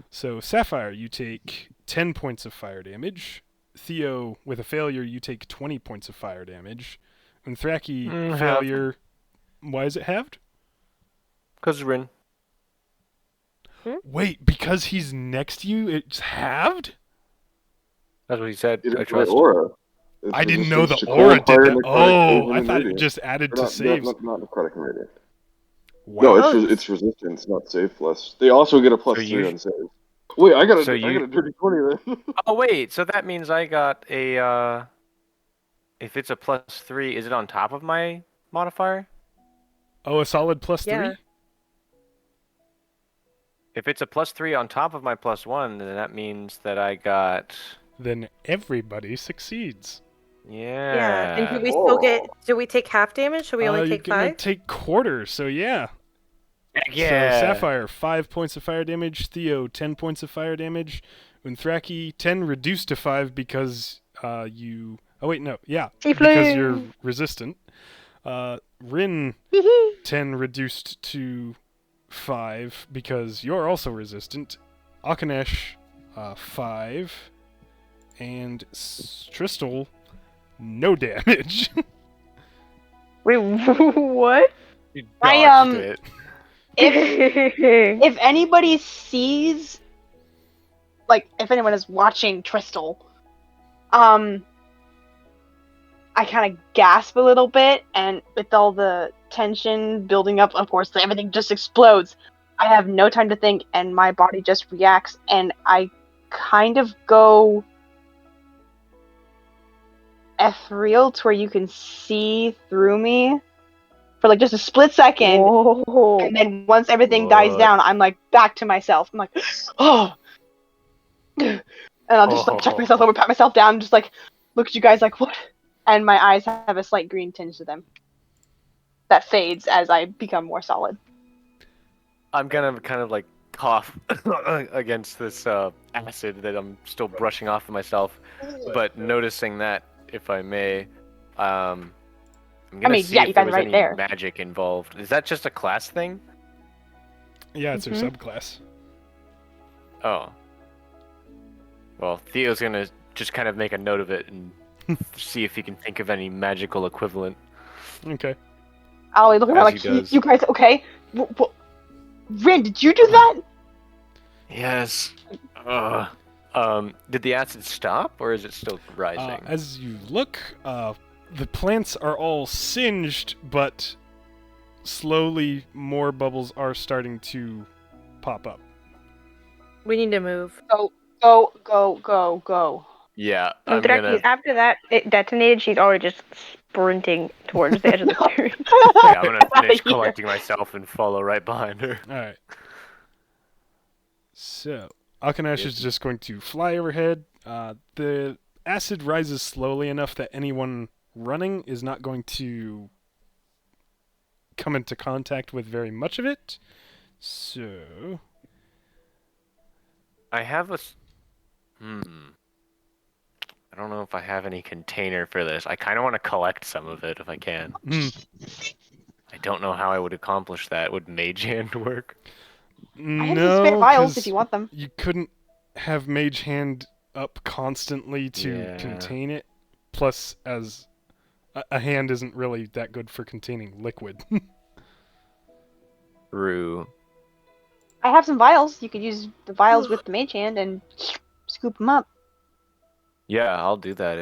So Sapphire, you take 10 points of fire damage. Theo, with a failure, you take 20 points of fire damage. Unthraki, Halved. failure. Why is it halved? Because Rin. Wait, because he's next to you, it's halved? That's what he said. It I is my trust. aura. It's I didn't know the resistance to aura cold, did fire, that. necrotic, Oh, poison, I and thought it radiant. just added Or to not, saves. not necrotic and radiant. Wow. No, Oh. it's resistance, not save plus. They also get a plus So 3 you- on save. Wait, I got So a dirty 20 then. Oh wait, so that means I got a. If it's a plus 3, is it on top of my modifier? Oh, a solid plus Yeah. 3? If it's a plus 3 on top of my plus 1, then that means that I got. Then everybody succeeds. Yeah. Yeah. And do we still get? Oh. Do we take half damage? Should we only you're take gonna 5? take quarter, so yeah. Heck yeah. So Sapphire, 5 points of fire damage. Theo, 10 points of fire damage. Unthraki, 10 reduced to 5 because you... Oh, wait, no. Yeah, because you're resistant. Rin, 10 reduced to 5 because you're also resistant. Akanesh, 5. And Tristal, no damage. Wait, what? You I, dodged it. if anybody sees, like, if anyone is watching Tristal, I kind of gasp a little bit, and with all the tension building up, of course, everything just explodes. I have no time to think, and my body just reacts, and I kind of go ethereal to where you can see through me for like just a split second, Whoa. and then once everything dies What? down, I'm like back to myself. I'm like, oh, and I'll just like check myself over, pat myself down, just like look at you guys like what? And my eyes have a slight green tinge to them that fades as I become more solid. I'm gonna kind of like cough against this acid that I'm still brushing off of myself, but noticing that, if I may, I'm gonna see yeah, if you there guys was right any there. magic involved. Is that just a class thing? Yeah, it's her Mhm. subclass. Oh. Well, Theo's gonna just kind of make a note of it and see if he can think of any magical equivalent. Okay. Ollie looking around As like, he does. you guys okay? Rin, did you do that? Yes. Did the acid stop, or is it still rising? As you look, the plants are all singed, but slowly more bubbles are starting to pop up. We need to move. Go. Yeah, In I'm fact, gonna. after that it detonated, she's already just sprinting towards the edge of the clearing. Yeah, I'm gonna Get outta finish here. collecting myself and follow right behind her. Alright. So, Akanash is just going to fly overhead. The acid rises slowly enough that anyone running is not going to come into contact with very much of it. So, I have a. I don't know if I have any container for this. I kind of want to collect some of it if I can. I don't know how I would accomplish that. Would Mage Hand work? I have these spare no, vials if 'cause you want them. you couldn't have Mage Hand up constantly to Yeah. contain it. Plus, as a hand isn't really that good for containing liquid. True. I have some vials. You could use the vials with the mage hand and scoop them up. Yeah, I'll do that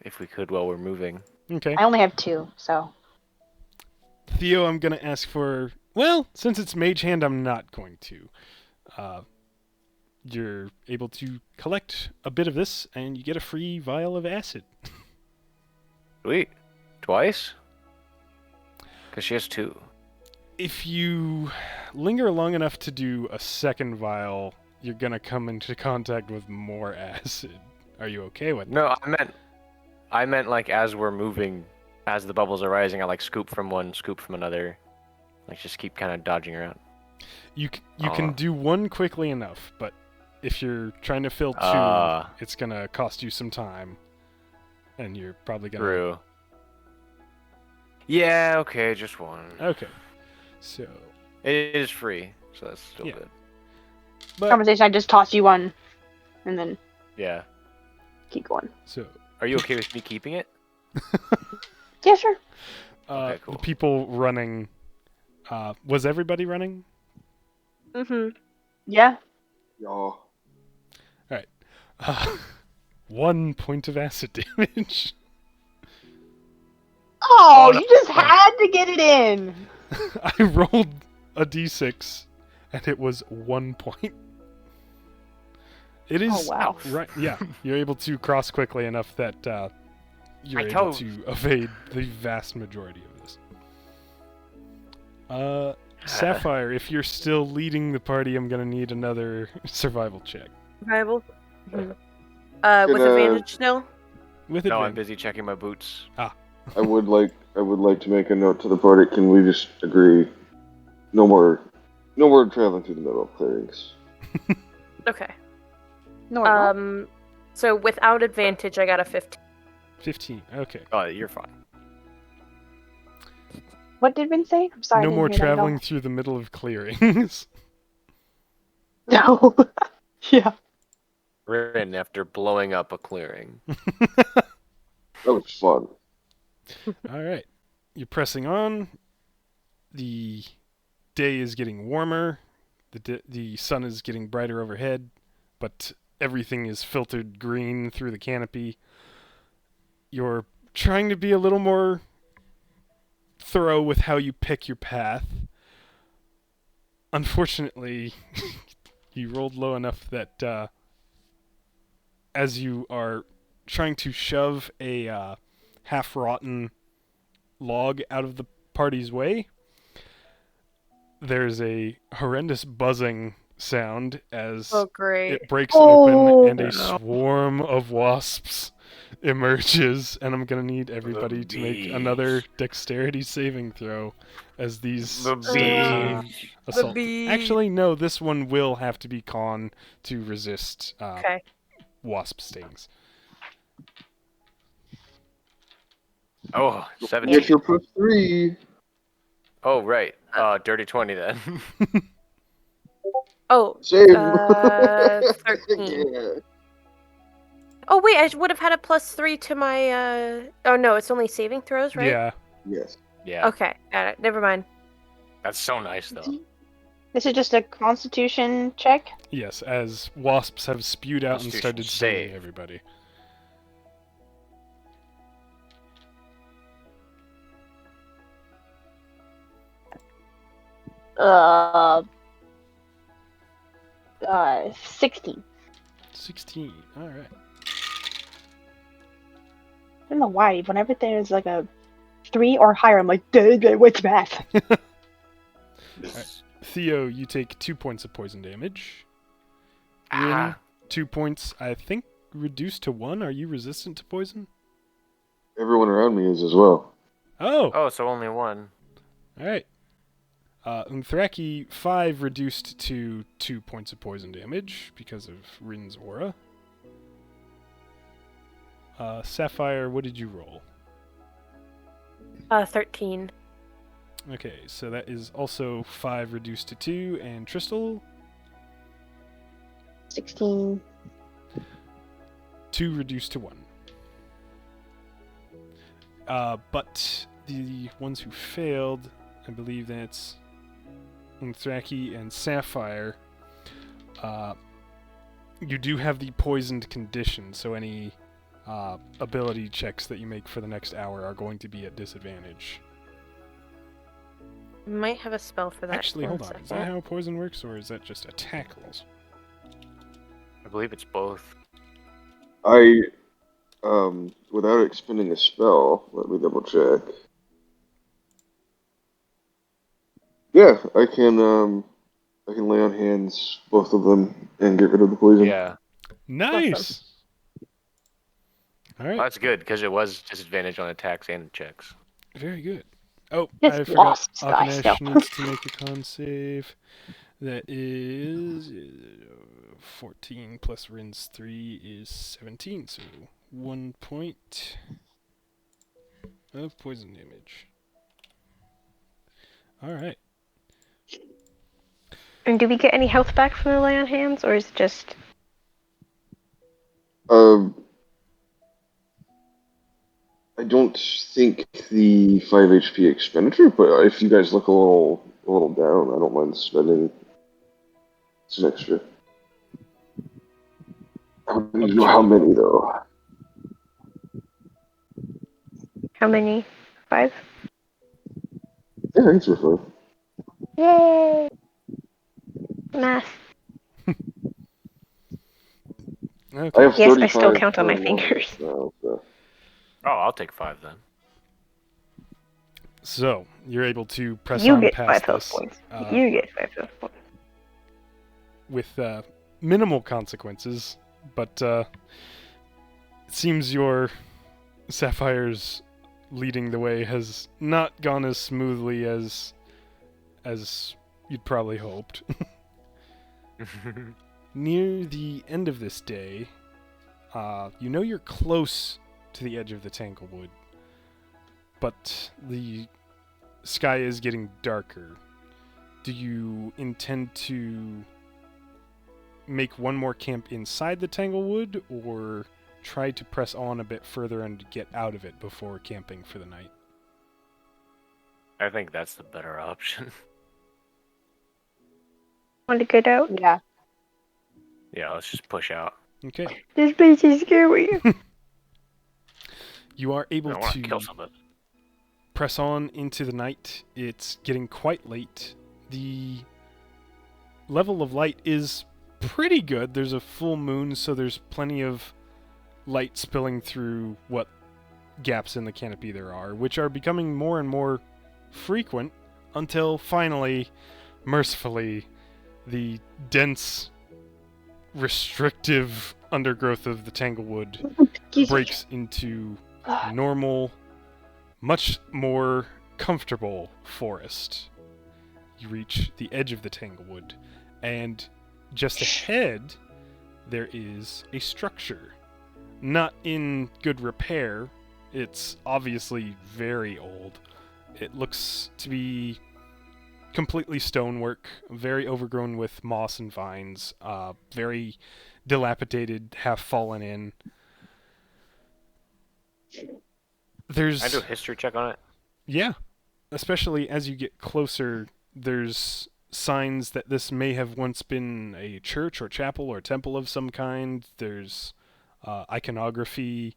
if we could while we're moving. Okay. I only have 2, so. Theo, I'm going to ask for... Well, since it's Mage Hand, I'm not going to. You're able to collect a bit of this, and you get a free vial of acid. Sweet. Twice? Because she has 2. If you linger long enough to do a second vial, you're going to come into contact with more acid. Are you okay with that? No, I meant like as we're moving, as the bubbles are rising, I like scoop from one, scoop from another. Like just keep kind of dodging around. You can do one quickly enough, but if you're trying to fill 2, it's going to cost you some time. And you're probably going to... True. Yeah, okay, just one. Okay. So... It is free, so that's still Yeah. good. But, Conversation, I just toss you one, and then Yeah. keep going. so... Are you okay with me keeping it? Yeah, sure. Okay, cool. The people running... was everybody running? Mm-hmm. Yeah. Y'all. 1 point of acid damage. Oh, Oh, no. you just had to get it in. I rolled a d6, and it was 1 point. It is... Oh, wow. Right, yeah, you're able to cross quickly enough that you're I able told- to evade the vast majority of this. Sapphire, if you're still leading the party, I'm gonna need another survival check. Survival. With Gonna- advantage still? With No, I'm advantage. busy checking my boots. I would like to make a note to the party. Can we just agree? No more traveling through the middle of clearings. Okay. No, I won't. So without advantage, I got a 15. 15, okay. Oh, you're fine. What did Vin say? I'm sorry. I No didn't more hear that at all. traveling through the middle of clearings. No. Yeah. Rin after blowing up a clearing. That was fun. Alright. You're pressing on. The day is getting warmer. The sun is getting brighter overhead, but everything is filtered green through the canopy. You're trying to be a little more thorough with how you pick your path. Unfortunately, you rolled low enough that as you are trying to shove a half-rotten log out of the party's way, there's a horrendous buzzing sound as Oh, great. it breaks Oh, open and a swarm of wasps emerges, and I'm gonna need everybody to make bees. another dexterity saving throw as these The start to bees. assault. bee. Actually, no, this one will have to be con to resist Okay. wasp stings. Oh, Get 17. your +3. Oh, right. Dirty 20 then. Oh, Save. 13. Yeah. Oh, wait, I would have had a +3 to my, Oh, no, it's only saving throws, right? Yeah. Yes. Yeah. Okay, got it. Never mind. That's so nice, though. This is just a Constitution check. Yes, as wasps have spewed out and Constitution started stinging save. everybody. Uh, 16. 16. All right. I don't know why. Whenever there's like a 3 or higher, I'm like, duh, what's math? Theo, you take 2 points of poison damage. Rin, Ah. 2 points, I think, reduced to 1. Are you resistant to poison? Everyone around me is as well. Oh! Oh, so only one. Alright. Unthraki, 5 reduced to 2 points of poison damage because of Rin's aura. Sapphire, what did you roll? 13. Okay, so that is also 5 reduced to 2, and Tristal, 16. 2 reduced to 1. But the ones who failed, I believe that's Unthraki and Sapphire, you do have the poisoned condition, so any ability checks that you make for the next hour are going to be at disadvantage. Might have a spell for that. Actually, One hold on. Is that second. how poison works, or is that just attack rolls? I believe it's both. Without expending a spell, let me double check. Yeah, I can lay on hands, both of them, and get rid of the poison. Yeah. Nice! Alright, Well, that's good, because it was disadvantage on attacks and checks. very good. Oh, This I forgot. wasps, guys, Akanesh no. needs to make a con save. That is 14 plus Rin's 3 is 17, so 1 point of poison damage. Alright. And do we get any health back from the lay on hands, or is it just I don't think the 5 HP expenditure, but if you guys look a little down, I don't mind spending some extra. How many though? how many? 5? Yeah, I think it's worth it. Yay! Math. Okay. I have Yes, I 35 still count on my per moment fingers. now, so. Oh, I'll take 5 then. So, you're able to press You on get past 5 health this points. You get 5 health points. with minimal consequences, but it seems your Sapphire's leading the way has not gone as smoothly as you'd probably hoped. Near the end of this day, you know you're close to the edge of the Tanglewood, but the sky is getting darker. Do you intend to make one more camp inside the Tanglewood, or try to press on a bit further and get out of it before camping for the night? I think that's the better option. Want to get out? Yeah. Yeah, let's just push out. Okay. This place is scary. You are I able want to to kill somebody. press on into the night. It's getting quite late. The level of light is pretty good. There's a full moon, so there's plenty of light spilling through what gaps in the canopy there are, which are becoming more and more frequent until finally, mercifully, the dense, restrictive undergrowth of the Tanglewood breaks into normal, much more comfortable forest. You reach the edge of the Tanglewood, and just ahead there is a structure. Not in good repair. It's obviously very old. It looks to be completely stonework, very overgrown with moss and vines, very dilapidated, half fallen in. There's... I do a history check on it. Yeah. Especially as you get closer, there's signs that this may have once been a church or chapel or temple of some kind. There's iconography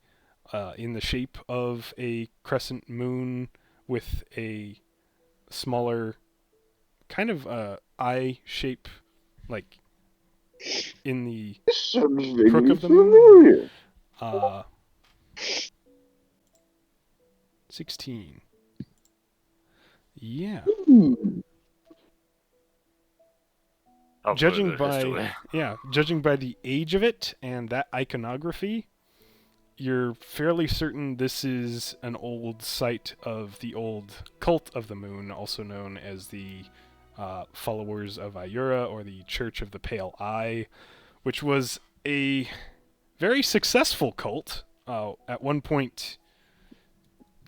in the shape of a crescent moon with a smaller kind of eye shape, like in the This sounds crook vaguely of the moon. familiar. 16. Yeah. I'll Judging put it this way. Judging by the age of it and that iconography, you're fairly certain this is an old site of the old cult of the moon, also known as the followers of Ayura, or the Church of the Pale Eye, which was a very successful cult, at one point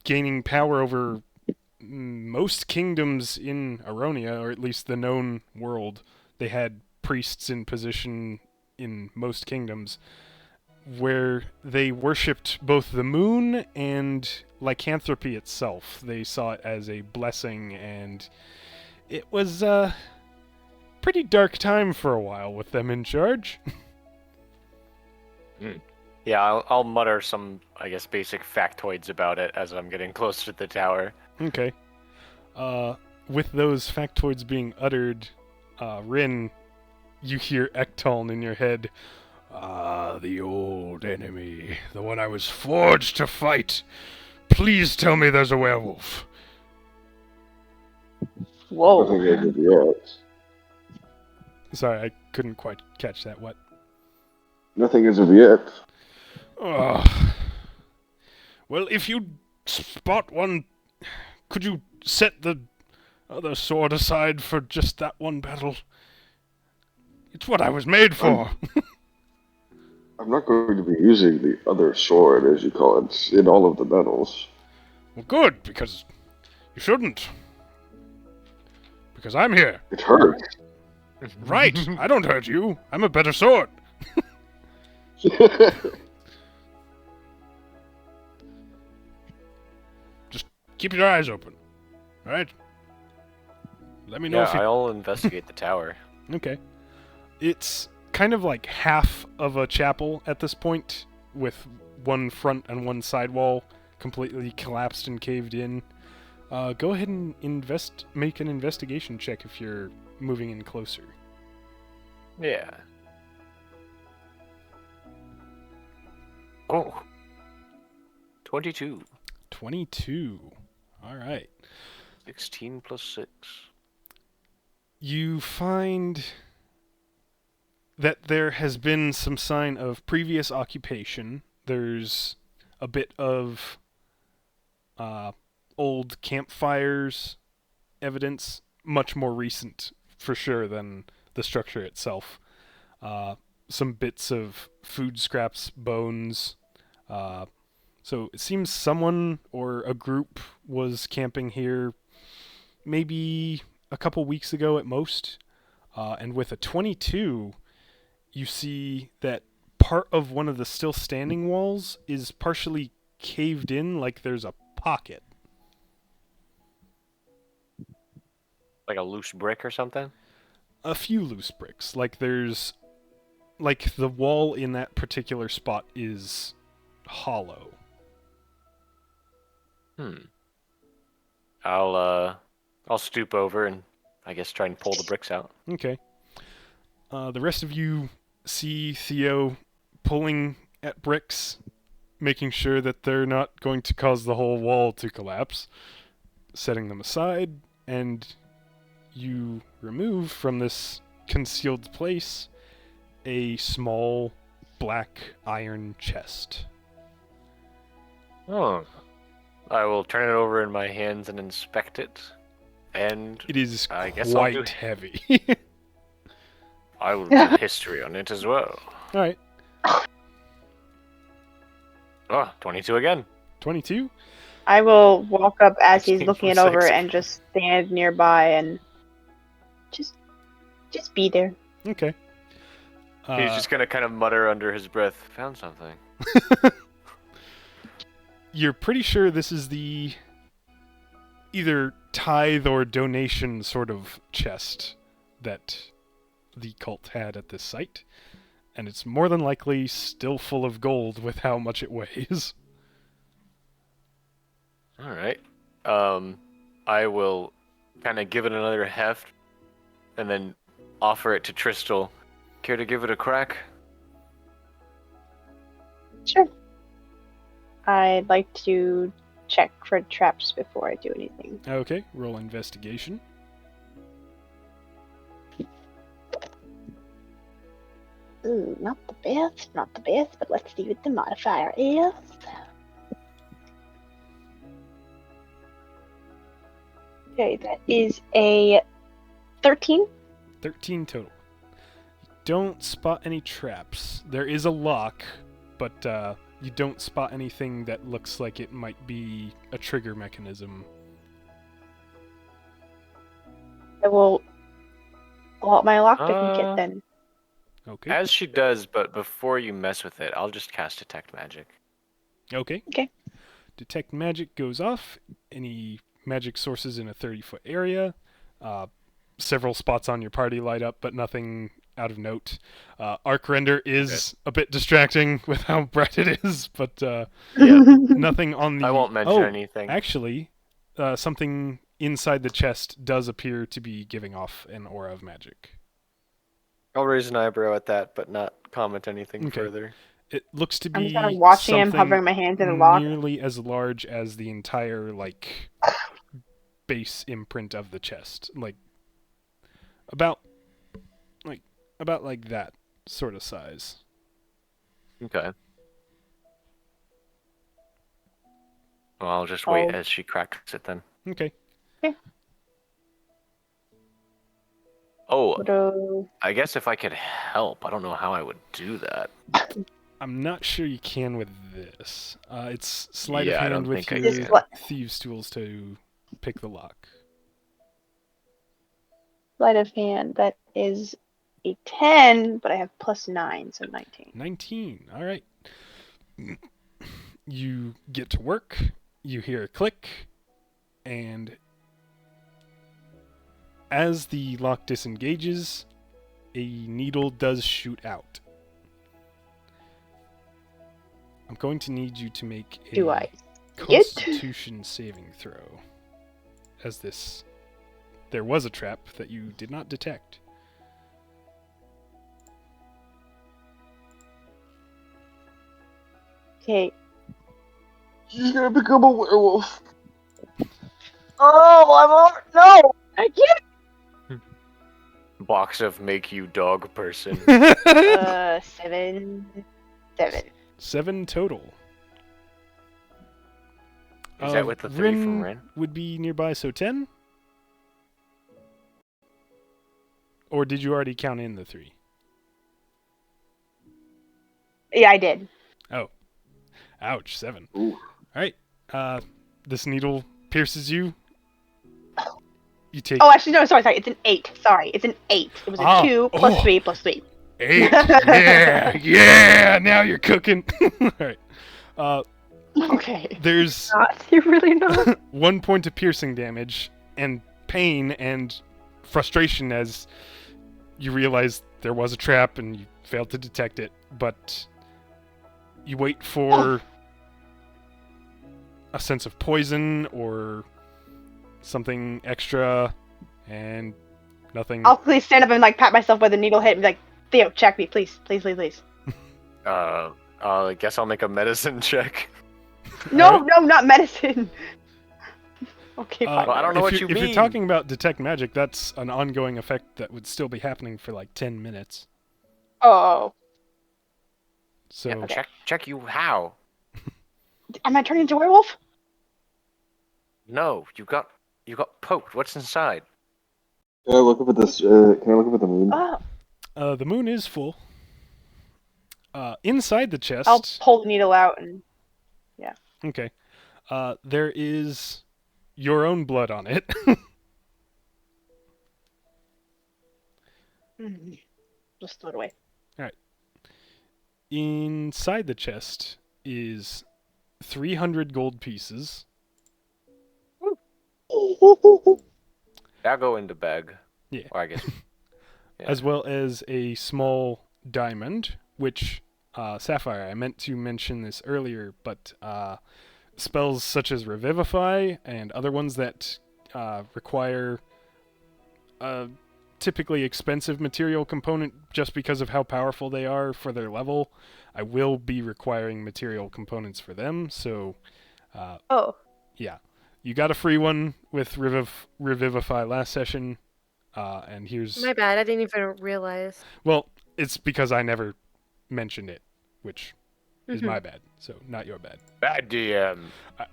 gaining power over most kingdoms in Aronia, or at least the known world. They had priests in position in most kingdoms, where they worshipped both the moon and lycanthropy itself. They saw it as a blessing, and it was a pretty dark time for a while with them in charge. Yeah, I'll mutter some, I guess, basic factoids about it as I'm getting closer to the tower. Okay. With those factoids being uttered, Rin, you hear Ektaln in your head. Ah, the old enemy. The one I was forged to fight. Please tell me there's a werewolf. Whoa. Nothing as of yet. Sorry, I couldn't quite catch that. What? Nothing as of yet. Well, if you spot one, could you set the other sword aside for just that one battle? It's what I was made for. I'm not going to be using the other sword, as you call it, in all of the battles. Well, good, because you shouldn't. Because I'm here. It hurts. Right, I don't hurt you. I'm a better sword. Just keep your eyes open. Alright? Let me know Yeah, if you... I'll investigate the tower. Okay. It's kind of like half of a chapel at this point, with one front and one side wall completely collapsed and caved in. Go ahead and make an investigation check if you're moving in closer. Yeah. Oh. 22. 22. Alright. 16 plus 6. You find that there has been some sign of previous occupation. There's a bit of old campfires evidence, much more recent for sure than the structure itself. Some bits of food scraps, bones. So it seems someone or a group was camping here maybe a couple weeks ago at most. And with a 22, you see that part of one of the still standing walls is partially caved in, like there's a pocket. Like a loose brick or something? A few loose bricks. Like there's... Like the wall in that particular spot is hollow. I'll stoop over and I guess try and pull the bricks out. Okay. The rest of you see Theo pulling at bricks, making sure that they're not going to cause the whole wall to collapse, setting them aside, and you remove from this concealed place a small black iron chest. Oh. I will turn it over in my hands and inspect it. And It is I guess I'll do quite heavy. I will do history on it as well. Alright, Oh, 22 again. 22. I will walk up as he's 16 looking it for over 6. and just stand nearby and just be there. Okay. He's just gonna kind of mutter under his breath, found something. You're pretty sure this is the either tithe or donation sort of chest that the cult had at this site, and it's more than likely still full of gold with how much it weighs. Alright. I will kind of give it another heft, and then offer it to Tristal. Care to give it a crack? Sure. I'd like to check for traps before I do anything. Okay, roll investigation. Ooh, not the best, but let's see what the modifier is. Okay, that is a 13. 13 total. You don't spot any traps. There is a lock, but you don't spot anything that looks like it might be a trigger mechanism. I will pull out my lockpicking kit then. Okay. As she does, but before you mess with it, I'll just cast Detect Magic. Okay. Okay. Detect magic goes off. Any magic sources in a 30-foot area. Several spots on your party light up, but nothing out of note. Arc render is a bit distracting with how bright it is, but nothing on the... I won't mention anything. Actually, something inside the chest does appear to be giving off an aura of magic. I'll raise an eyebrow at that, but not comment anything Okay. further. It looks to I'm be just kind of watching him, something hovering my hands in the lock. nearly as large as the entire, base imprint of the chest. About like that sort of size. Okay. Well, I'll just wait Oh. as she cracks it then. Okay. Oh, Photo. I guess if I could help, I don't know how I would do that. I'm not sure you can with this. It's sleight Yeah, I of hand don't with think I your can. thieves' tools to pick the lock. Sleight of hand. That is a 10, but I have plus 9, so 19. 19. All right. You get to work. You hear a click, and as the lock disengages, a needle does shoot out. I'm going to need you to make a Do I see it? Constitution saving throw. As there was a trap that you did not detect. Okay. She's gonna become a werewolf. Oh, no! I can't! Box of make you dog person. 7. 7 total. Is that with the 3 from Rin Ren? would be nearby, so 10? Or did you already count in the 3? Yeah, I did. Oh. Ouch, 7. Ooh. Alright. This needle pierces you. You take Oh, actually, no, sorry. It's an 8. Sorry, it's an 8. It was a 2 plus 3 plus 3. 8. Yeah! Now you're cooking. Alright. Okay. There's You're really not. 1 point of piercing damage and pain and frustration as you realize there was a trap and you failed to detect it, but you wait for a sense of poison or something extra, and nothing. I'll please stand up and pat myself where the needle hit and be like, Theo, check me, please, please, please, please. I guess I'll make a medicine check. No, no, not medicine. Okay, fine. Well, I don't know what you if mean. you're talking about detect magic, that's an ongoing effect that would still be happening for like 10 minutes. Oh, So Yeah, check you how? am I turning into a werewolf? No, you got poked. What's inside? Can I look up at this? Can I look up at the moon? the moon is full. Inside the chest. I'll pull the needle out and. Okay. There is your own blood on it. Just throw it away. Inside the chest is 300 gold pieces. That'll go in the bag. Yeah. Or I guess. Yeah. As well as a small diamond, which, Sapphire, I meant to mention this earlier, but spells such as Revivify and other ones that require a typically expensive material component just because of how powerful they are for their level, I will be requiring material components for them, so yeah. You got a free one with Revivify last session, and here's... My bad, I didn't even realize. Well, it's because I never mentioned it, which is my bad, so not your bad. Bad DM.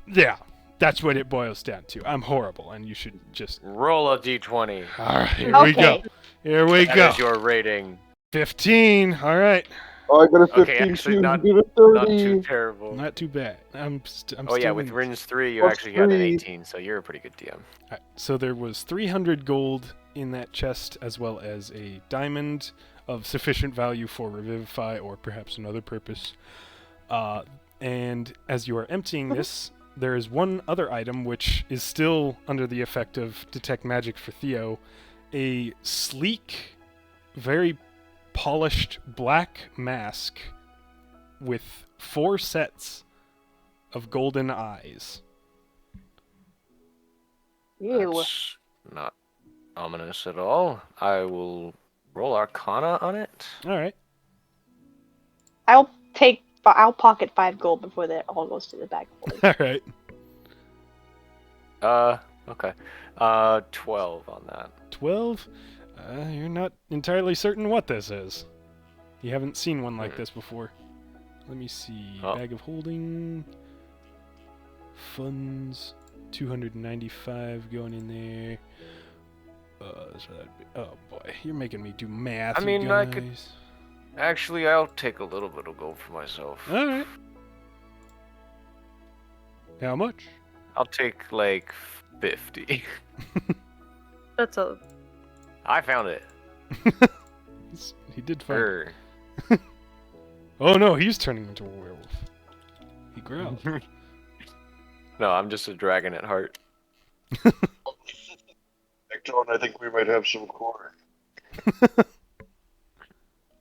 Yeah, that's what it boils down to. I'm horrible, and you should just... Roll a d20. Alright, here we go. Here we That go. is your rating. 15, alright. Oh, I got a 15 Okay, actually too. not Get a 30. Not too terrible. Not too bad. I'm Oh yeah, still with in- Rin's 3, you Plus actually got an 3. 18, so you're a pretty good DM. Alright, so there was 300 gold in that chest, as well as a diamond of sufficient value for Revivify or perhaps another purpose. And as you are emptying this, there is one other item which is still under the effect of Detect Magic for Theo. A sleek, very polished black mask with 4 sets of golden eyes. Ew. That's not ominous at all. I will roll Arcana on it. Alright. I'll pocket 5 gold before that all goes to the bag. Alright. Okay. 12 on that. 12? You're not entirely certain what this is. You haven't seen one like this before. Let me see. Oh. Bag of holding. Funds. 295 going in there. So that'd be, oh boy, you're making me do math. I you mean, I guys. could- Actually, I'll take a little bit of gold for myself. Alright. How much? I'll take like 50. That's a... I found it. He did find it. Err. Oh no, he's turning into a werewolf. He growled. No, I'm just a dragon at heart. John, I think we might have some core.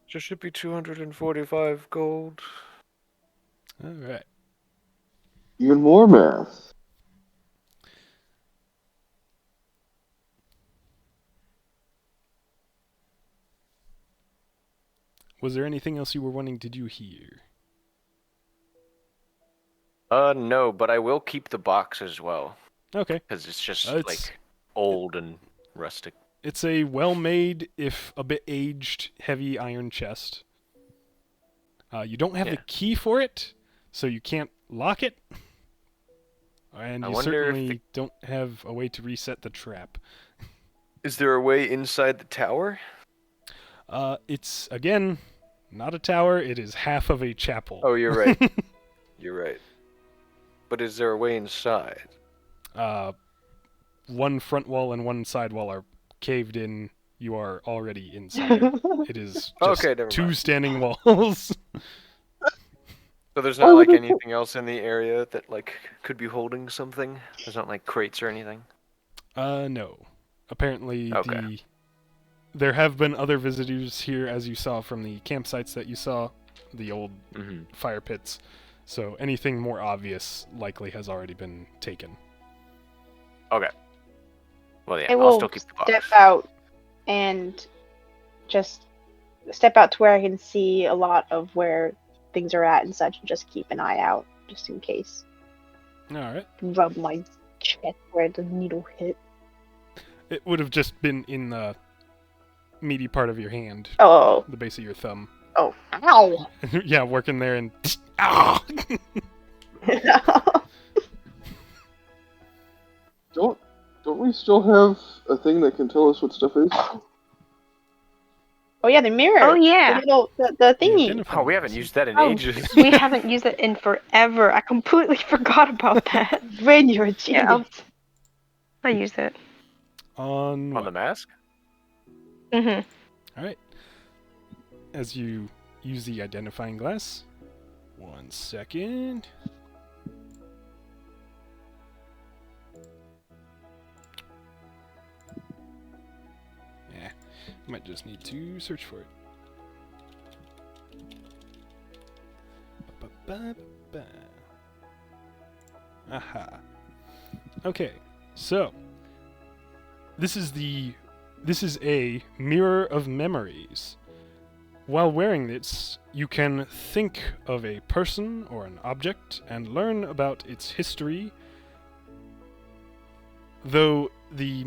Just should be 245 gold. Alright. Even more math. Was there anything else you were wanting to do here? No, but I will keep the box as well. Okay. Because it's just, It's- like, old and rustic. It's a well-made, if a bit aged, heavy iron chest. You don't have the Yeah. key for it, so you can't lock it. And I you wonder if certainly don't have a way to reset the trap. Is there a way inside the tower? It's, again, not a tower. It is half of a chapel. Oh, you're right. You're right. But is there a way inside? One front wall and one side wall are caved in. You are already inside it. It is just Okay, never 2 mind. standing walls. So there's not, like, anything else in the area that, like, could be holding something? There's not, like, crates or anything? No. Apparently, Okay. there have been other visitors here, as you saw from the campsites that you saw, the old Mm-hmm. fire pits. So anything more obvious likely has already been taken. Okay. Well, yeah, I I'll will still keep the box. step out and just step out to where I can see a lot of where things are at and such, and just keep an eye out just in case. Alright. Rub my chest where the needle hit. It would have just been in the meaty part of your hand, Oh, the base of your thumb. oh, ow! Yeah, working there and... Ah! Don't we still have a thing that can tell us what stuff is? Oh yeah, the mirror. Oh yeah. The little the thingy. identifying Oh, we haven't glass. used that in Oh, ages. we haven't used it in forever. I completely forgot about that. Ren, you're a genius. Yeah, I use it. On On what? the mask? Mhm. Alright. As you use the identifying glass. 1 second. Yeah, might just need to search for it. Ba-ba-ba-ba. Aha. Okay, so this is a mirror of memories. While wearing this, you can think of a person or an object and learn about its history. Though the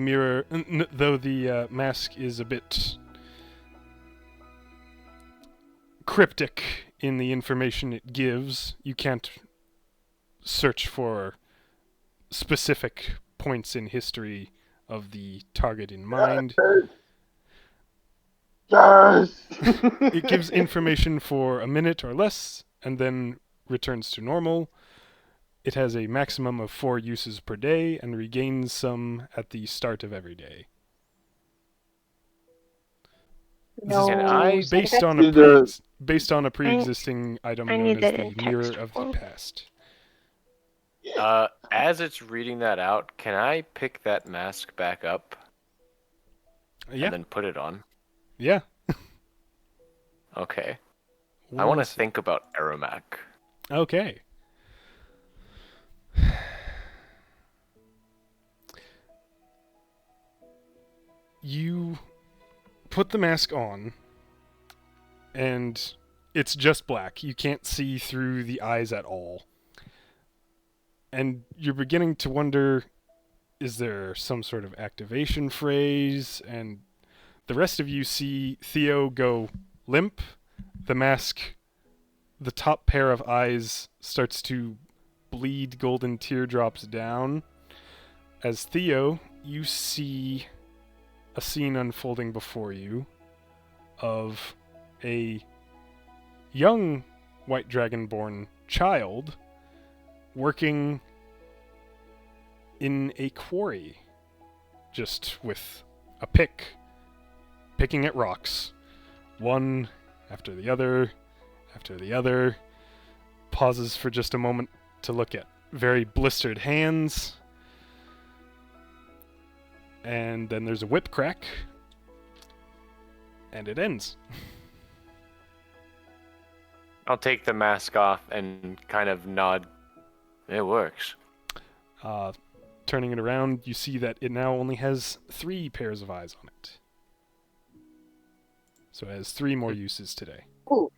mask is a bit cryptic in the information it gives, you can't search for specific points in history of the target in mind. Yes! It gives information for a minute or less, and then returns to normal. It has a maximum of 4 uses per day, and regains some at the start of every day. No. Can I- side Based effects? on a based on a pre-existing item I known need as that the in Mirror text of the form. Past. As it's reading that out, can I pick that mask back up Yeah, and then put it on? yeah. Okay. I want to One sec- think about Aramak. Okay. You put the mask on, and it's just black. You can't see through the eyes at all. And you're beginning to wonder, is there some sort of activation phrase? And the rest of you see Theo go limp. The mask, the top pair of eyes starts to bleed golden teardrops down. As Theo, you see a scene unfolding before you of a young white dragonborn child working in a quarry, just with a pick, picking at rocks, one after the other, pauses for just a moment to look at very blistered hands, and then there's a whip crack, and it ends. I'll take the mask off and kind of nod. It works. Turning it around, you see that it now only has 3 pairs of eyes on it. So it has 3 more uses today. Ooh.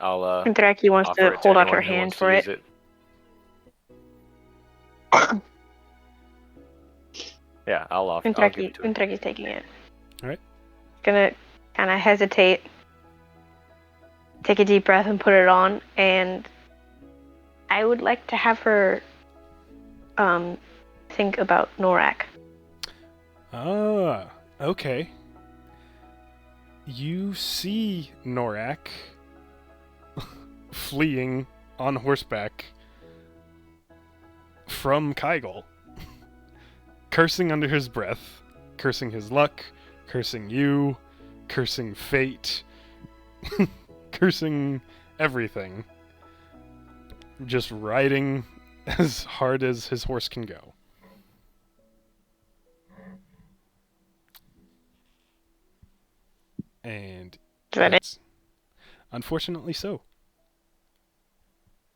I'll Draki wants offer to it hold out anyone her who hand wants to for use it. Yeah, I'll give it to him. Draki's taking it. Alright. Gonna kind of hesitate, take a deep breath, and put it on. And I would like to have her think about Norak. Ah, okay. You see Norak fleeing on horseback from Kygol, cursing under his breath, cursing his luck, cursing you, cursing fate, cursing everything. Just riding as hard as his horse can go. And Is that it? that's unfortunately so.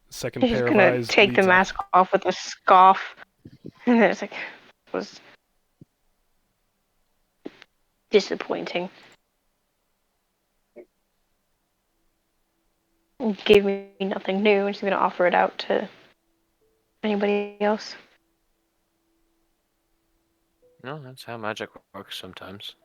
Second He's pair of gonna eyes take the bleeds mask off with a scoff, and then it's like, was disappointing. gave me nothing new, and she's gonna offer it out to anybody else. No, that's how magic works sometimes.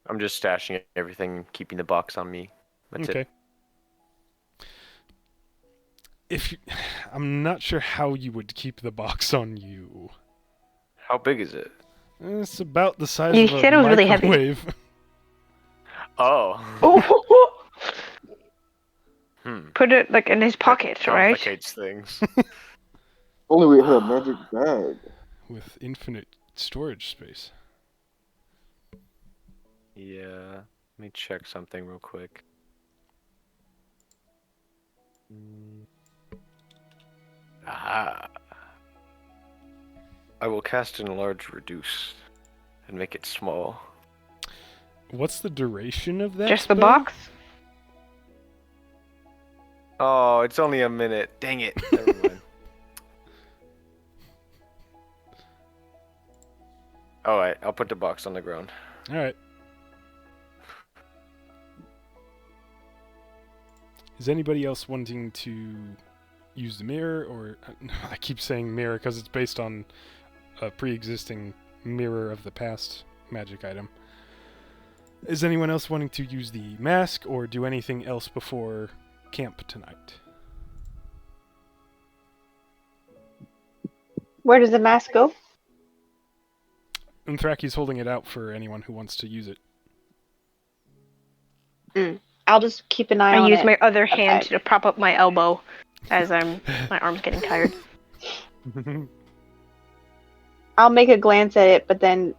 I'm just stashing everything, keeping the box on me. That's Okay. it. I'm not sure how you would keep the box on you. How big is it? It's about the size You of a said it was really heavy. microwave. Oh. Oh, Hmm. put it like in his That pocket, right? complicates things. Only we had a magic bag. With infinite storage space. Yeah. Let me check something real quick. Aha. I will cast enlarge reduce and make it small. What's the duration of that Just the spell? box. Oh, it's only a minute. Dang it. Never mind. Alright, I'll put the box on the ground. Alright. Is anybody else wanting to use the mirror, or... I keep saying mirror because it's based on a pre-existing mirror of the past magic item. Is anyone else wanting to use the mask, or do anything else before camp tonight? Where does the mask go? Unthraki's holding it out for anyone who wants to use it. I'll just keep an eye I on use it. my other hand Okay. to prop up my elbow as my arm's getting tired. I'll make a glance at it, but then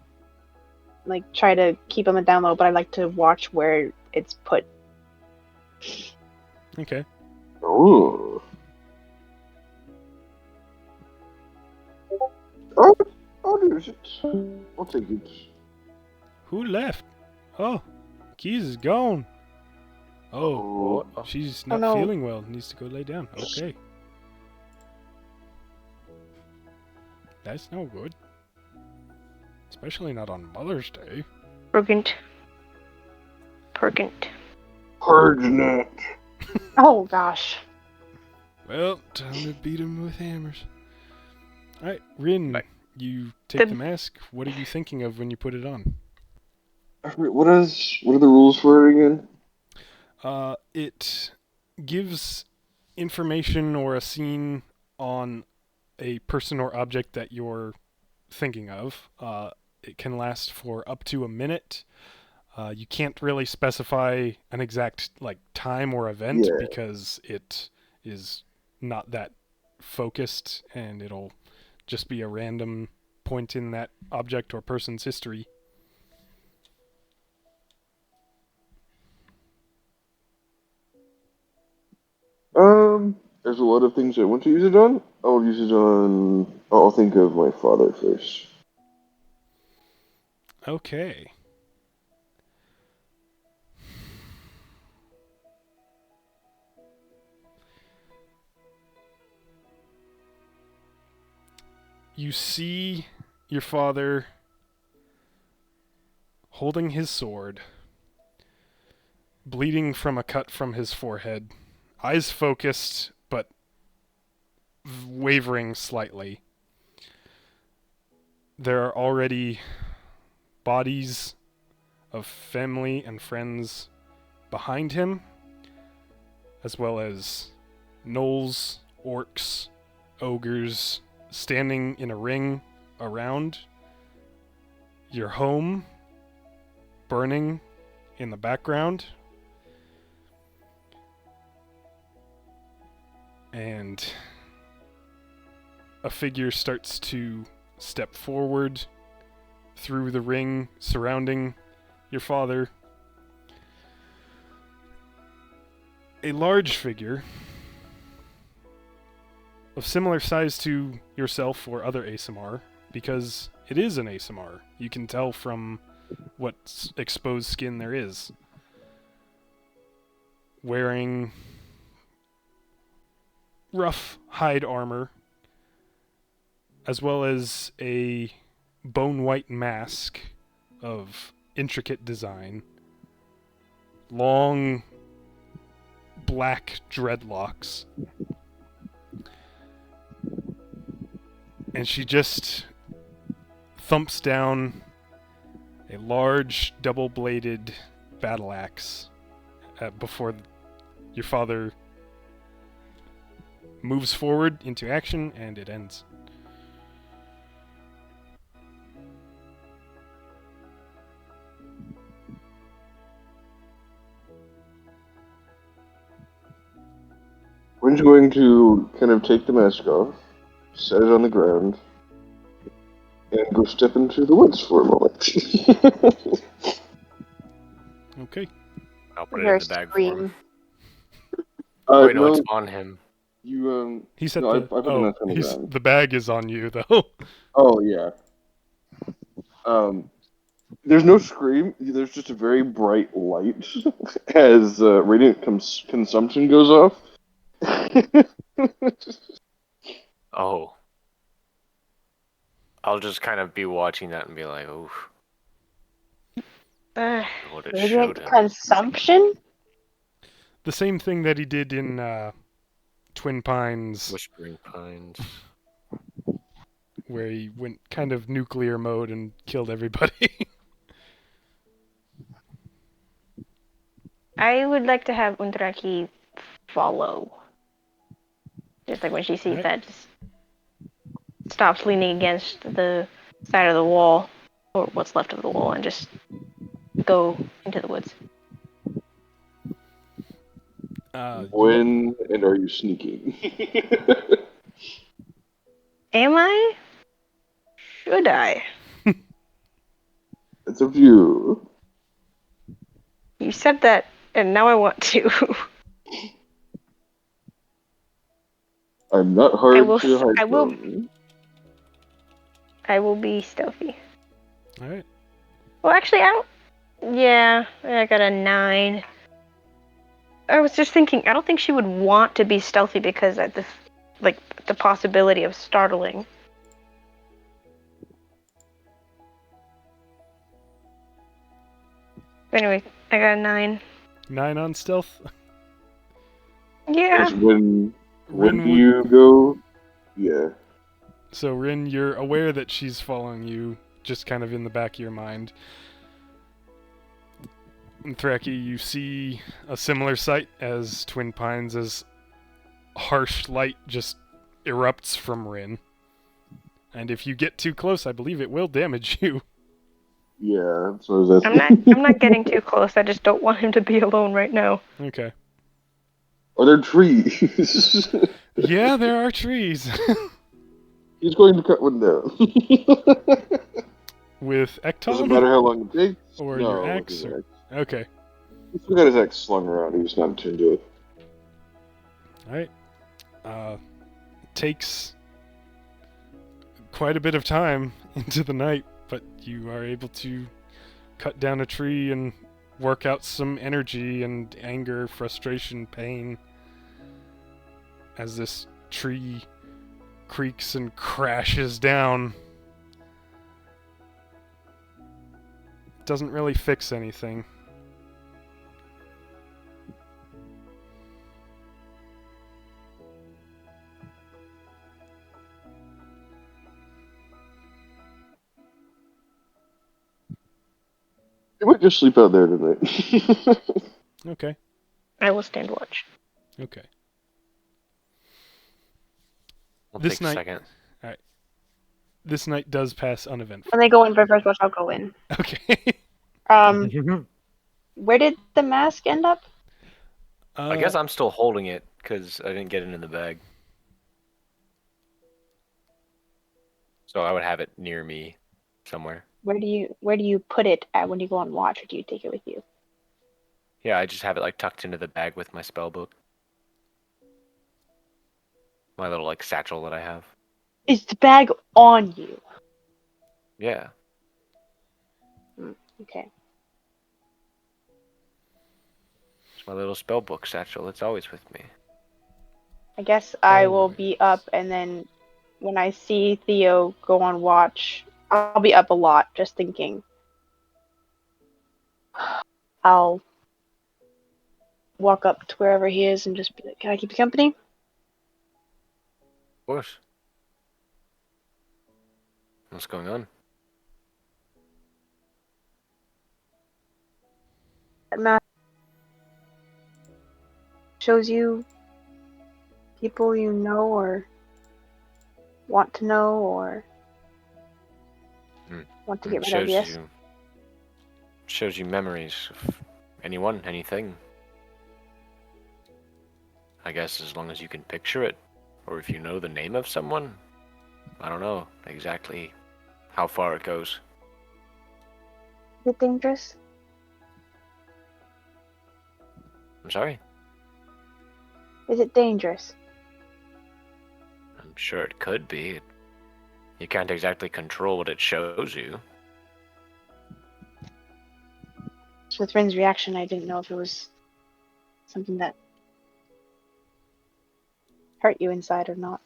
like try to keep on the down low. But I like to watch where it's put. Okay. Oh. I'll use it. I'll take it. Who left? Oh, Keys is gone. Oh, Oh. she's not no. feeling well. Needs to go lay down. Okay. That's no good. Especially not on Mother's Day. Pergant. Purging it. Oh gosh. Well, time to beat him with hammers. Alright, Rin, Right. you take The- the mask. What are you thinking of when you put it on? I forget, what are the rules for it again? It gives information or a scene on a person or object that you're thinking of. It can last for up to a minute. You can't really specify an exact time or event Yeah. because it is not that focused, and it'll just be a random point in that object or person's history. There's a lot of things I want to use it on. I'll use it on. I'll think of my father first. Okay. You see your father holding his sword, bleeding from a cut from his forehead, eyes focused but wavering slightly. There are already bodies of family and friends behind him, as well as gnolls, orcs, ogres standing in a ring around. Your home burning in the background. And a figure starts to step forward through the ring surrounding your father. A large figure of similar size to yourself or other ASMR, because it is an ASMR. You can tell from what exposed skin there is. Wearing rough hide armor, as well as a bone-white mask of intricate design, long black dreadlocks, and she just thumps down a large double-bladed battle axe before your father moves forward into action, and it ends. Rin's going to kind of take the mask off, set it on the ground, and go step into the woods for a moment. Okay. I'll put I it hear in a the bag for him. scream. Wait, no, no, it's on him. you, He said no, I put the mask on the ground. the bag is on you, though. Oh, yeah. There's no scream. There's just a very bright light as radiant consumption goes off. Oh. I'll just kind of be watching that and be like, oof. What it showed Radiant him. consumption? The same thing that he did in Twin Pines, Whispering Pines. where he went kind of nuclear mode and killed everybody. I would like to have Undraki follow. Just like when she sees Right. that, just stops leaning against the side of the wall, or what's left of the wall, and just go into the woods. When and are you sneaking? Am I? Should I? It's up to you. You said that, and now I want to. I'm not hard I will. to hide I will. from. I will be stealthy. All right. Well, actually, I don't. Yeah, I got a 9. I was just thinking. I don't think she would want to be stealthy because of the possibility of startling. Anyway, I got a 9. 9 on stealth. Yeah. Because when Rin would- you go, yeah. So Rin, you're aware that she's following you, just kind of in the back of your mind. And Thraki, you see a similar sight as Twin Pines, as harsh light just erupts from Rin. And if you get too close, I believe it will damage you. Yeah, so that's. I'm not getting too close. I just don't want him to be alone right now. Okay. Are there trees? Yeah, there are trees. He's going to cut one down. With Doesn't matter Ekton? how long it takes. Or no, your with axe, his or- axe. Okay. He's still got his axe slung around. He's just not attuned to it. Alright. Takes quite a bit of time into the night, but you are able to cut down a tree and work out some energy and anger, frustration, pain as this tree creaks and crashes down. Doesn't really fix anything. You might just sleep out there tonight. Okay. I will stand watch. Okay. I'll This take a night- second. This night does pass uneventful. When they go in for first watch, I'll go in. Okay. Where did the mask end up? I guess I'm still holding it because I didn't get it in the bag. So I would have it near me somewhere. Where do you put it at when you go on watch, or do you take it with you? Yeah, I just have it like tucked into the bag with my spell book. My little like satchel that I have. Is the bag on you? Yeah. Okay. It's my little spell book satchel. It's always with me. I guess I will Always. be up, and then when I see Theo go on watch, I'll be up a lot just thinking. I'll walk up to wherever he is and just be like, "Can I keep you company?" Of course. What's going on? That map shows you people you know or want to know or want to get rid of. Yes. Shows you memories of anyone, anything. I guess as long as you can picture it, or if you know the name of someone. I don't know exactly how far it goes. Is it dangerous? I'm sorry? Is it dangerous? I'm sure it could be. You can't exactly control what it shows you. So with Rin's reaction, I didn't know if it was something that hurt you inside or not.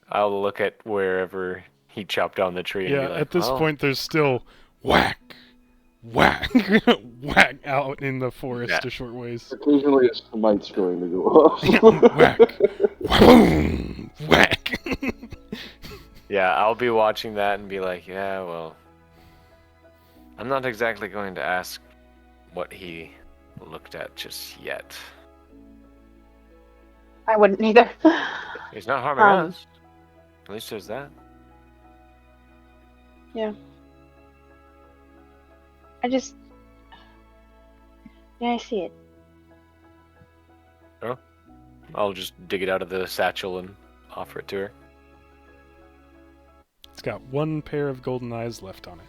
I'll look at wherever he chopped down the tree and be Yeah, like, at this well, point, there's still whack, whack, whack out in the forest Yeah. a short ways. Occasionally, a smite's going to go off. Whack, boom, whack. yeah, I'll be watching that and be like, yeah, well, I'm not exactly going to ask what he looked at just yet. I wouldn't either. He's not harming us. At least there's that. Yeah. I see it. I'll just dig it out of the satchel and offer it to her. It's got one pair of golden eyes left on it.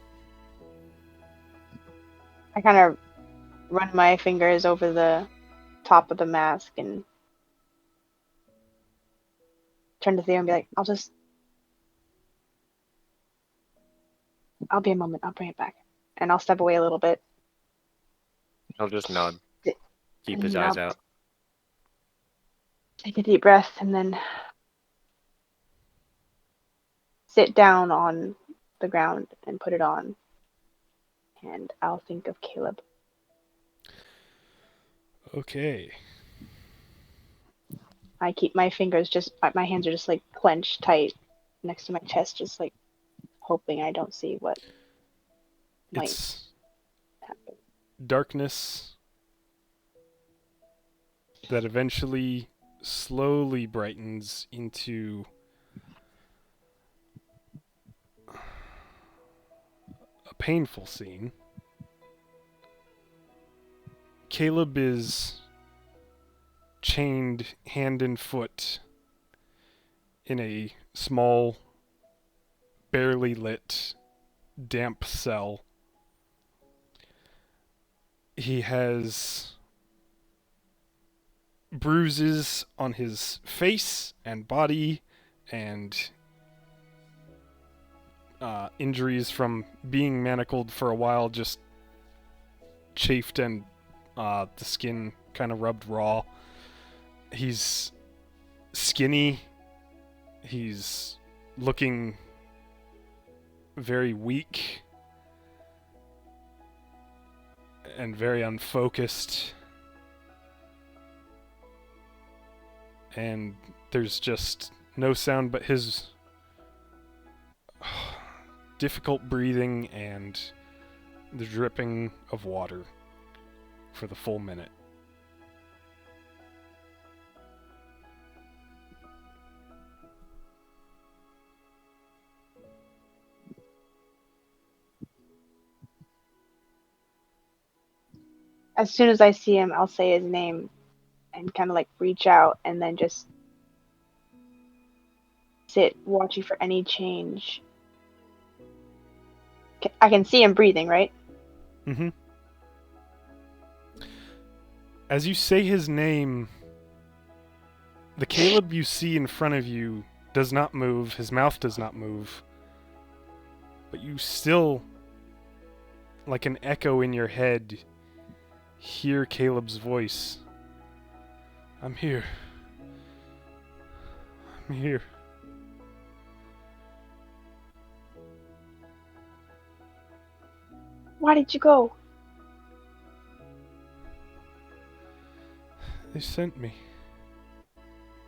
I kind of run my fingers over the top of the mask and turn to Theo and be like, I'll be a moment, I'll bring it back. And I'll step away a little bit. He'll just nod. Keep his And eyes I'll out. take a deep breath and then sit down on the ground and put it on. And I'll think of Caleb. Okay. I keep my hands are just like clenched tight next to my chest, just like hoping I don't see what might It's happen. darkness that eventually slowly brightens into a painful scene. Caleb is chained hand and foot in a small, barely lit, damp cell. He has bruises on his face and body and injuries from being manacled for a while, just chafed and the skin kind of rubbed raw. He's skinny. He's looking very weak and very unfocused. And there's just no sound but his difficult breathing and the dripping of water for the full minute. As soon as I see him, I'll say his name and kind of like reach out and then just sit watching for any change. I can see him breathing, right? Mm-hmm. As you say his name, the Caleb you see in front of you does not move, his mouth does not move, but you still, like an echo in your head, hear Caleb's voice. I'm here. I'm here. Why did you go? They sent me.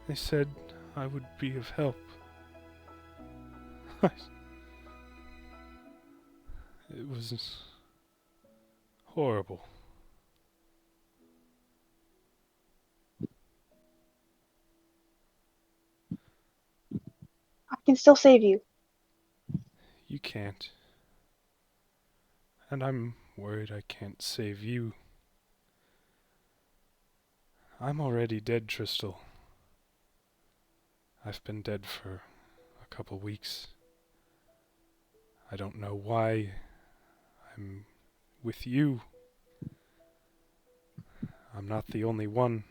They said I would be of help. It was horrible. I can still save you. You can't. And I'm worried I can't save you. I'm already dead, Tristal. I've been dead for a couple weeks. I don't know why I'm with you. I'm not the only one.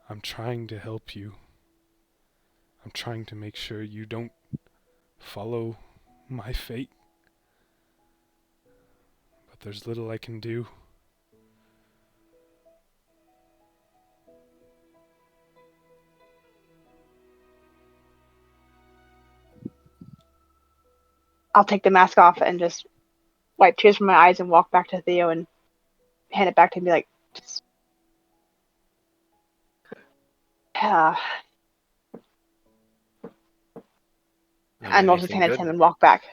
I'm trying to help you. I'm trying to make sure you don't follow my fate. But there's little I can do. I'll take the mask off and just wipe tears from my eyes and walk back to Theo and hand it back to him and be like, just... and I'll just hand it to him and walk back.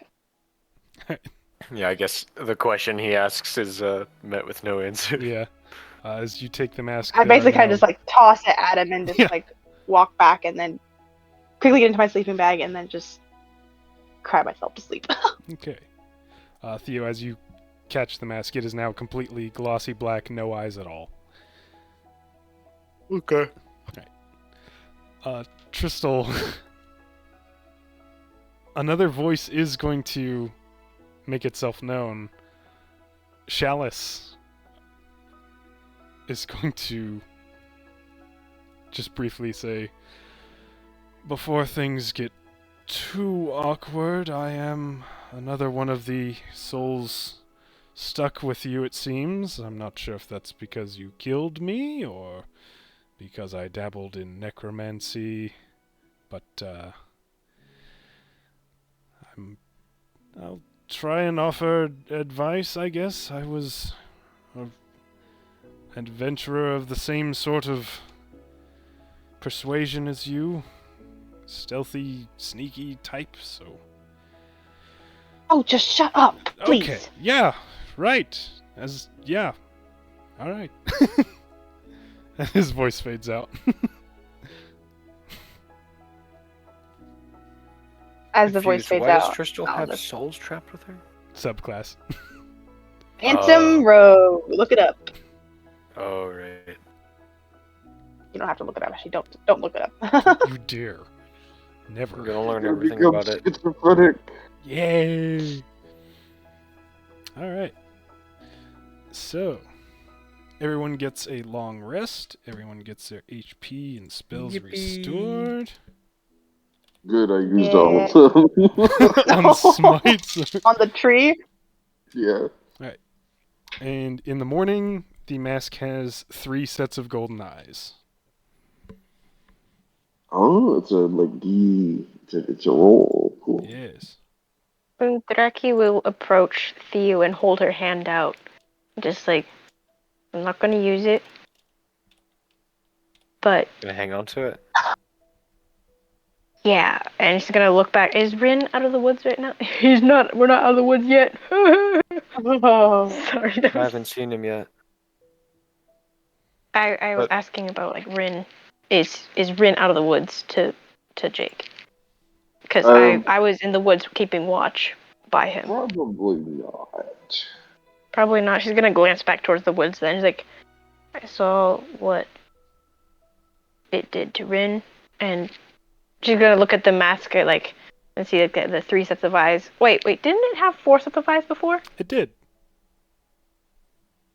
Yeah, I guess the question he asks is met with no answer. Yeah. As you take the mask, I basically kind now- of just like toss it at him and just Yeah. like walk back and then quickly get into my sleeping bag and then just cry myself to sleep. Okay. Theo, as you catch the mask, it is now completely glossy black, no eyes at all. Okay. Tristal, another voice is going to make itself known. Chalice is going to just briefly say, before things get too awkward, I am another one of the souls stuck with you, it seems. I'm not sure if that's because you killed me or because I dabbled in necromancy, but I'll try and offer advice, I guess. I was an adventurer of the same sort of persuasion as you. Stealthy, sneaky type, so... Oh, just shut up, please. Okay, yeah, right. Yeah. Alright. And his voice fades out. As the voice Confused, fades why out. does Tristal I'll have just- souls trapped with her? Subclass. Phantom Rogue. Look it up. Oh, right. You don't have to look it up. Actually, don't look it up. You dare. Never. I'm gonna learn Gonna everything become about it. schizophrenic. Yay! Alright. So, everyone gets a long rest. Everyone gets their HP and spells restored. Good, I used all of them. On smites. On the tree. Yeah. And in the morning, the mask has 3 sets of golden eyes. Oh, it's a like D. It's a roll. Cool. Yes. Draki will approach Theo and hold her hand out. Just like, I'm not gonna use it. But, Gonna hang on to it? yeah. And she's gonna look back. Is Rin out of the woods right now? He's not. We're not out of the woods yet. Sorry. that I was- haven't seen him yet. I was But- asking about, like, Rin. Is Rin out of the woods to Jake? Because I was in the woods keeping watch by him. Probably not. Probably not. She's gonna glance back towards the woods then. She's like, I saw what it did to Rin, and she's gonna look at the mask like and see like the 3 sets of eyes. Wait, didn't it have 4 sets of eyes before? It did.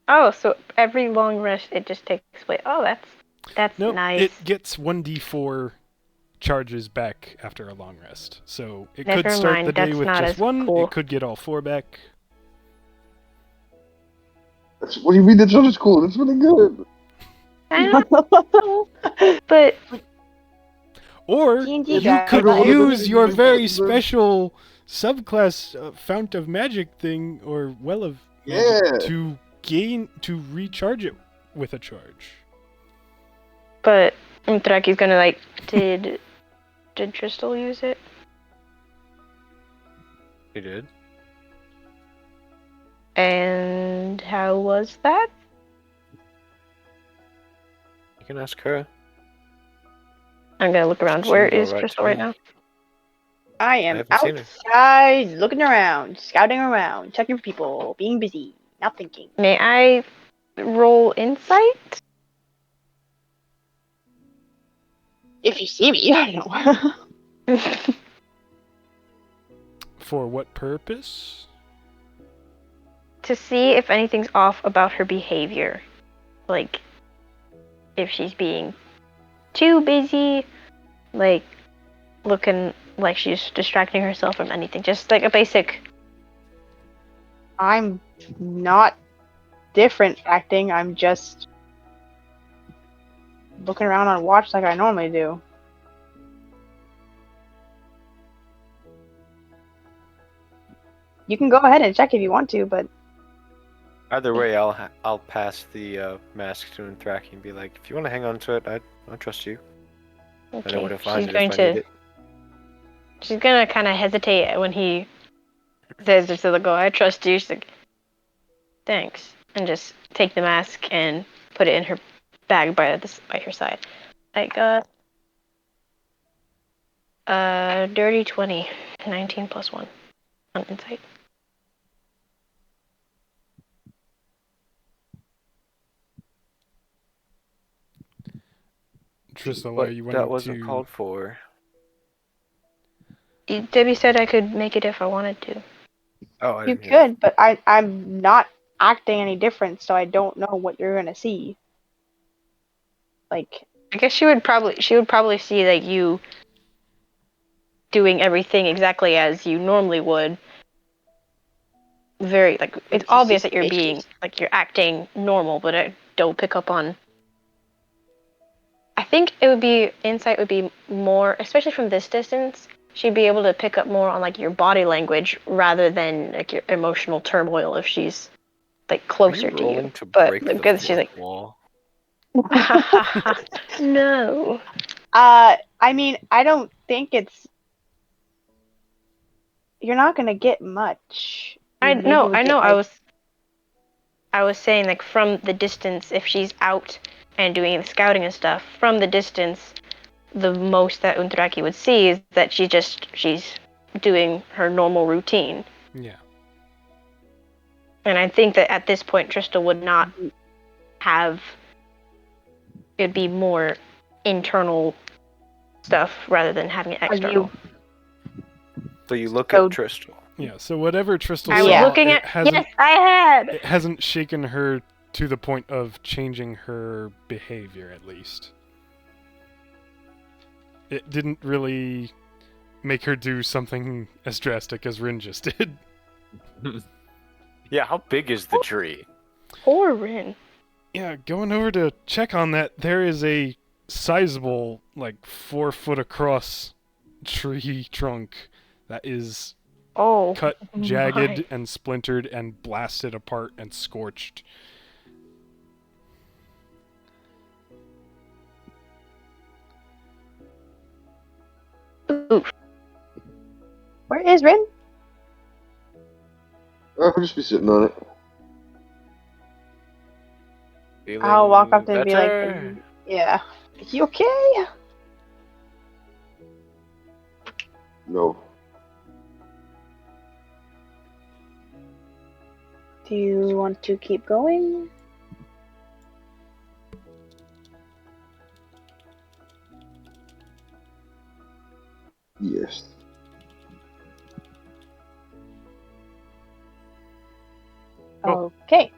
Oh, so every long rest it just takes place. Oh, that's Nope, nice. it gets 1d4 charges back after a long rest. So it Never could start mind, the day that's with not just as 1, cool. it could get all 4 back. What do you mean? That's not as cool. That's really good. I know, but Or D&D you guy, could but- use your very special subclass fount of magic thing or well of magic Yeah. to recharge it with a charge. But Umtraki's gonna like, did Tristal use it? You did? And how was that? You can ask her. I'm gonna look around. Seems Where is alright to Tristal right me. now? I I am haven't seen her. outside, looking around, scouting around, checking for people, being busy, not thinking. May I roll insight? If you see me, I don't know. For what purpose? To see if anything's off about her behavior. Like, if she's being too busy, like, looking like she's distracting herself from anything. Just like a basic. I'm not different acting. I'm just looking around on watch like I normally do. You can go ahead and check if you want to, but Either way, I'll pass the mask to Anthraki and be like, if you want to hang on to it, I trust you. I know where to find it if I need it. She's gonna kind of hesitate when he says to the go, I trust you. She's like, thanks. And just take the mask and put it in her bag by her side. Like, dirty 20. 19 plus 1 on insight. Tristal, But are you that wanting wasn't to... called for. Debbie said I could make it if I wanted to. Oh, I you didn't hear could, but I'm not acting any different, so I don't know what you're gonna see. Like, I guess she would probably see like you doing everything exactly as you normally would. Very like it's obvious that you're being like you're acting normal, but I don't pick up on. I think insight would be more, especially from this distance. She'd be able to pick up more on like your body language rather than like your emotional turmoil if she's like closer to you. rolling to But break because the she's like, wall. no. I mean, I don't think it's. You're not gonna get much. I Maybe know. we I get, know. like, I was saying like from the distance, if she's out and doing the scouting and stuff, from the distance, the most that Untraki would see is that she's doing her normal routine. Yeah. And I think that at this point, Trista would not have. It'd be more internal stuff rather than having it external. So you look So- at Tristal. Yeah, so whatever Tristal I saw, was looking it at. hasn't, Yes, I had. it hasn't shaken her to the point of changing her behavior, at least. It didn't really make her do something as drastic as Rin just did. Yeah, how big is the tree? Poor Rin. Yeah, going over to check on that, there is a sizable, like 4 foot across tree trunk that is Oh. cut, my. jagged, and splintered, and blasted apart and scorched. Oof. where is Rin? I'll just be sitting on it. I'll walk up to him and be better? like, yeah. Is you okay? No. Do you want to keep going? Yes. Oh. Okay.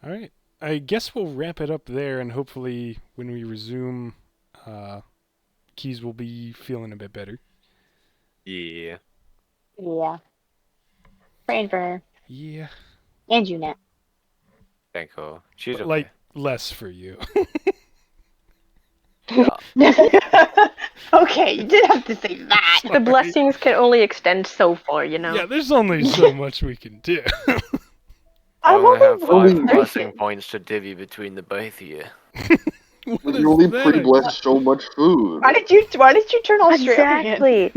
Alright, I guess we'll wrap it up there, and hopefully when we resume, Keys will be feeling a bit better. Yeah. Yeah. Praying for her. Yeah. And you, Nat. Danko. She's But, okay. like, less for you. Okay, you did have to say that. Sorry. The blessings can only extend so far, you know. Yeah, there's only so much we can do. I I'm only have only 5 one blessing person. points to divvy between the both of you. What You is only that? pre-bless so much food. Why did you turn Australian? Exactly.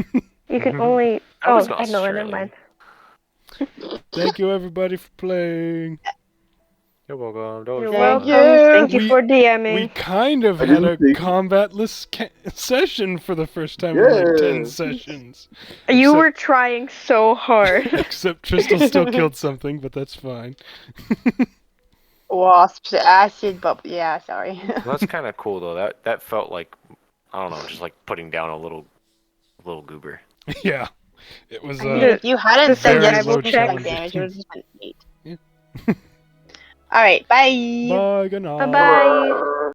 You can only. I was Oh, I know. Never mind. Thank you, everybody, for playing. You're welcome. You're Thank welcome. you. Thank you for We DMing. kind of I had a didn't think- combatless session for the first time in like 10 Yeah. sessions. You Except- were trying so hard. Except Tristal still killed something, but that's fine. Wasps, acid bubble. Yeah, sorry. Well, that's kind of cool though. That felt like, I don't know, just like putting down a little goober. Yeah. It was, I mean, if you hadn't the said yes survival to check challenge. damage, it would have just been 8. Yeah. Alright, bye. bye, good night. Bye bye.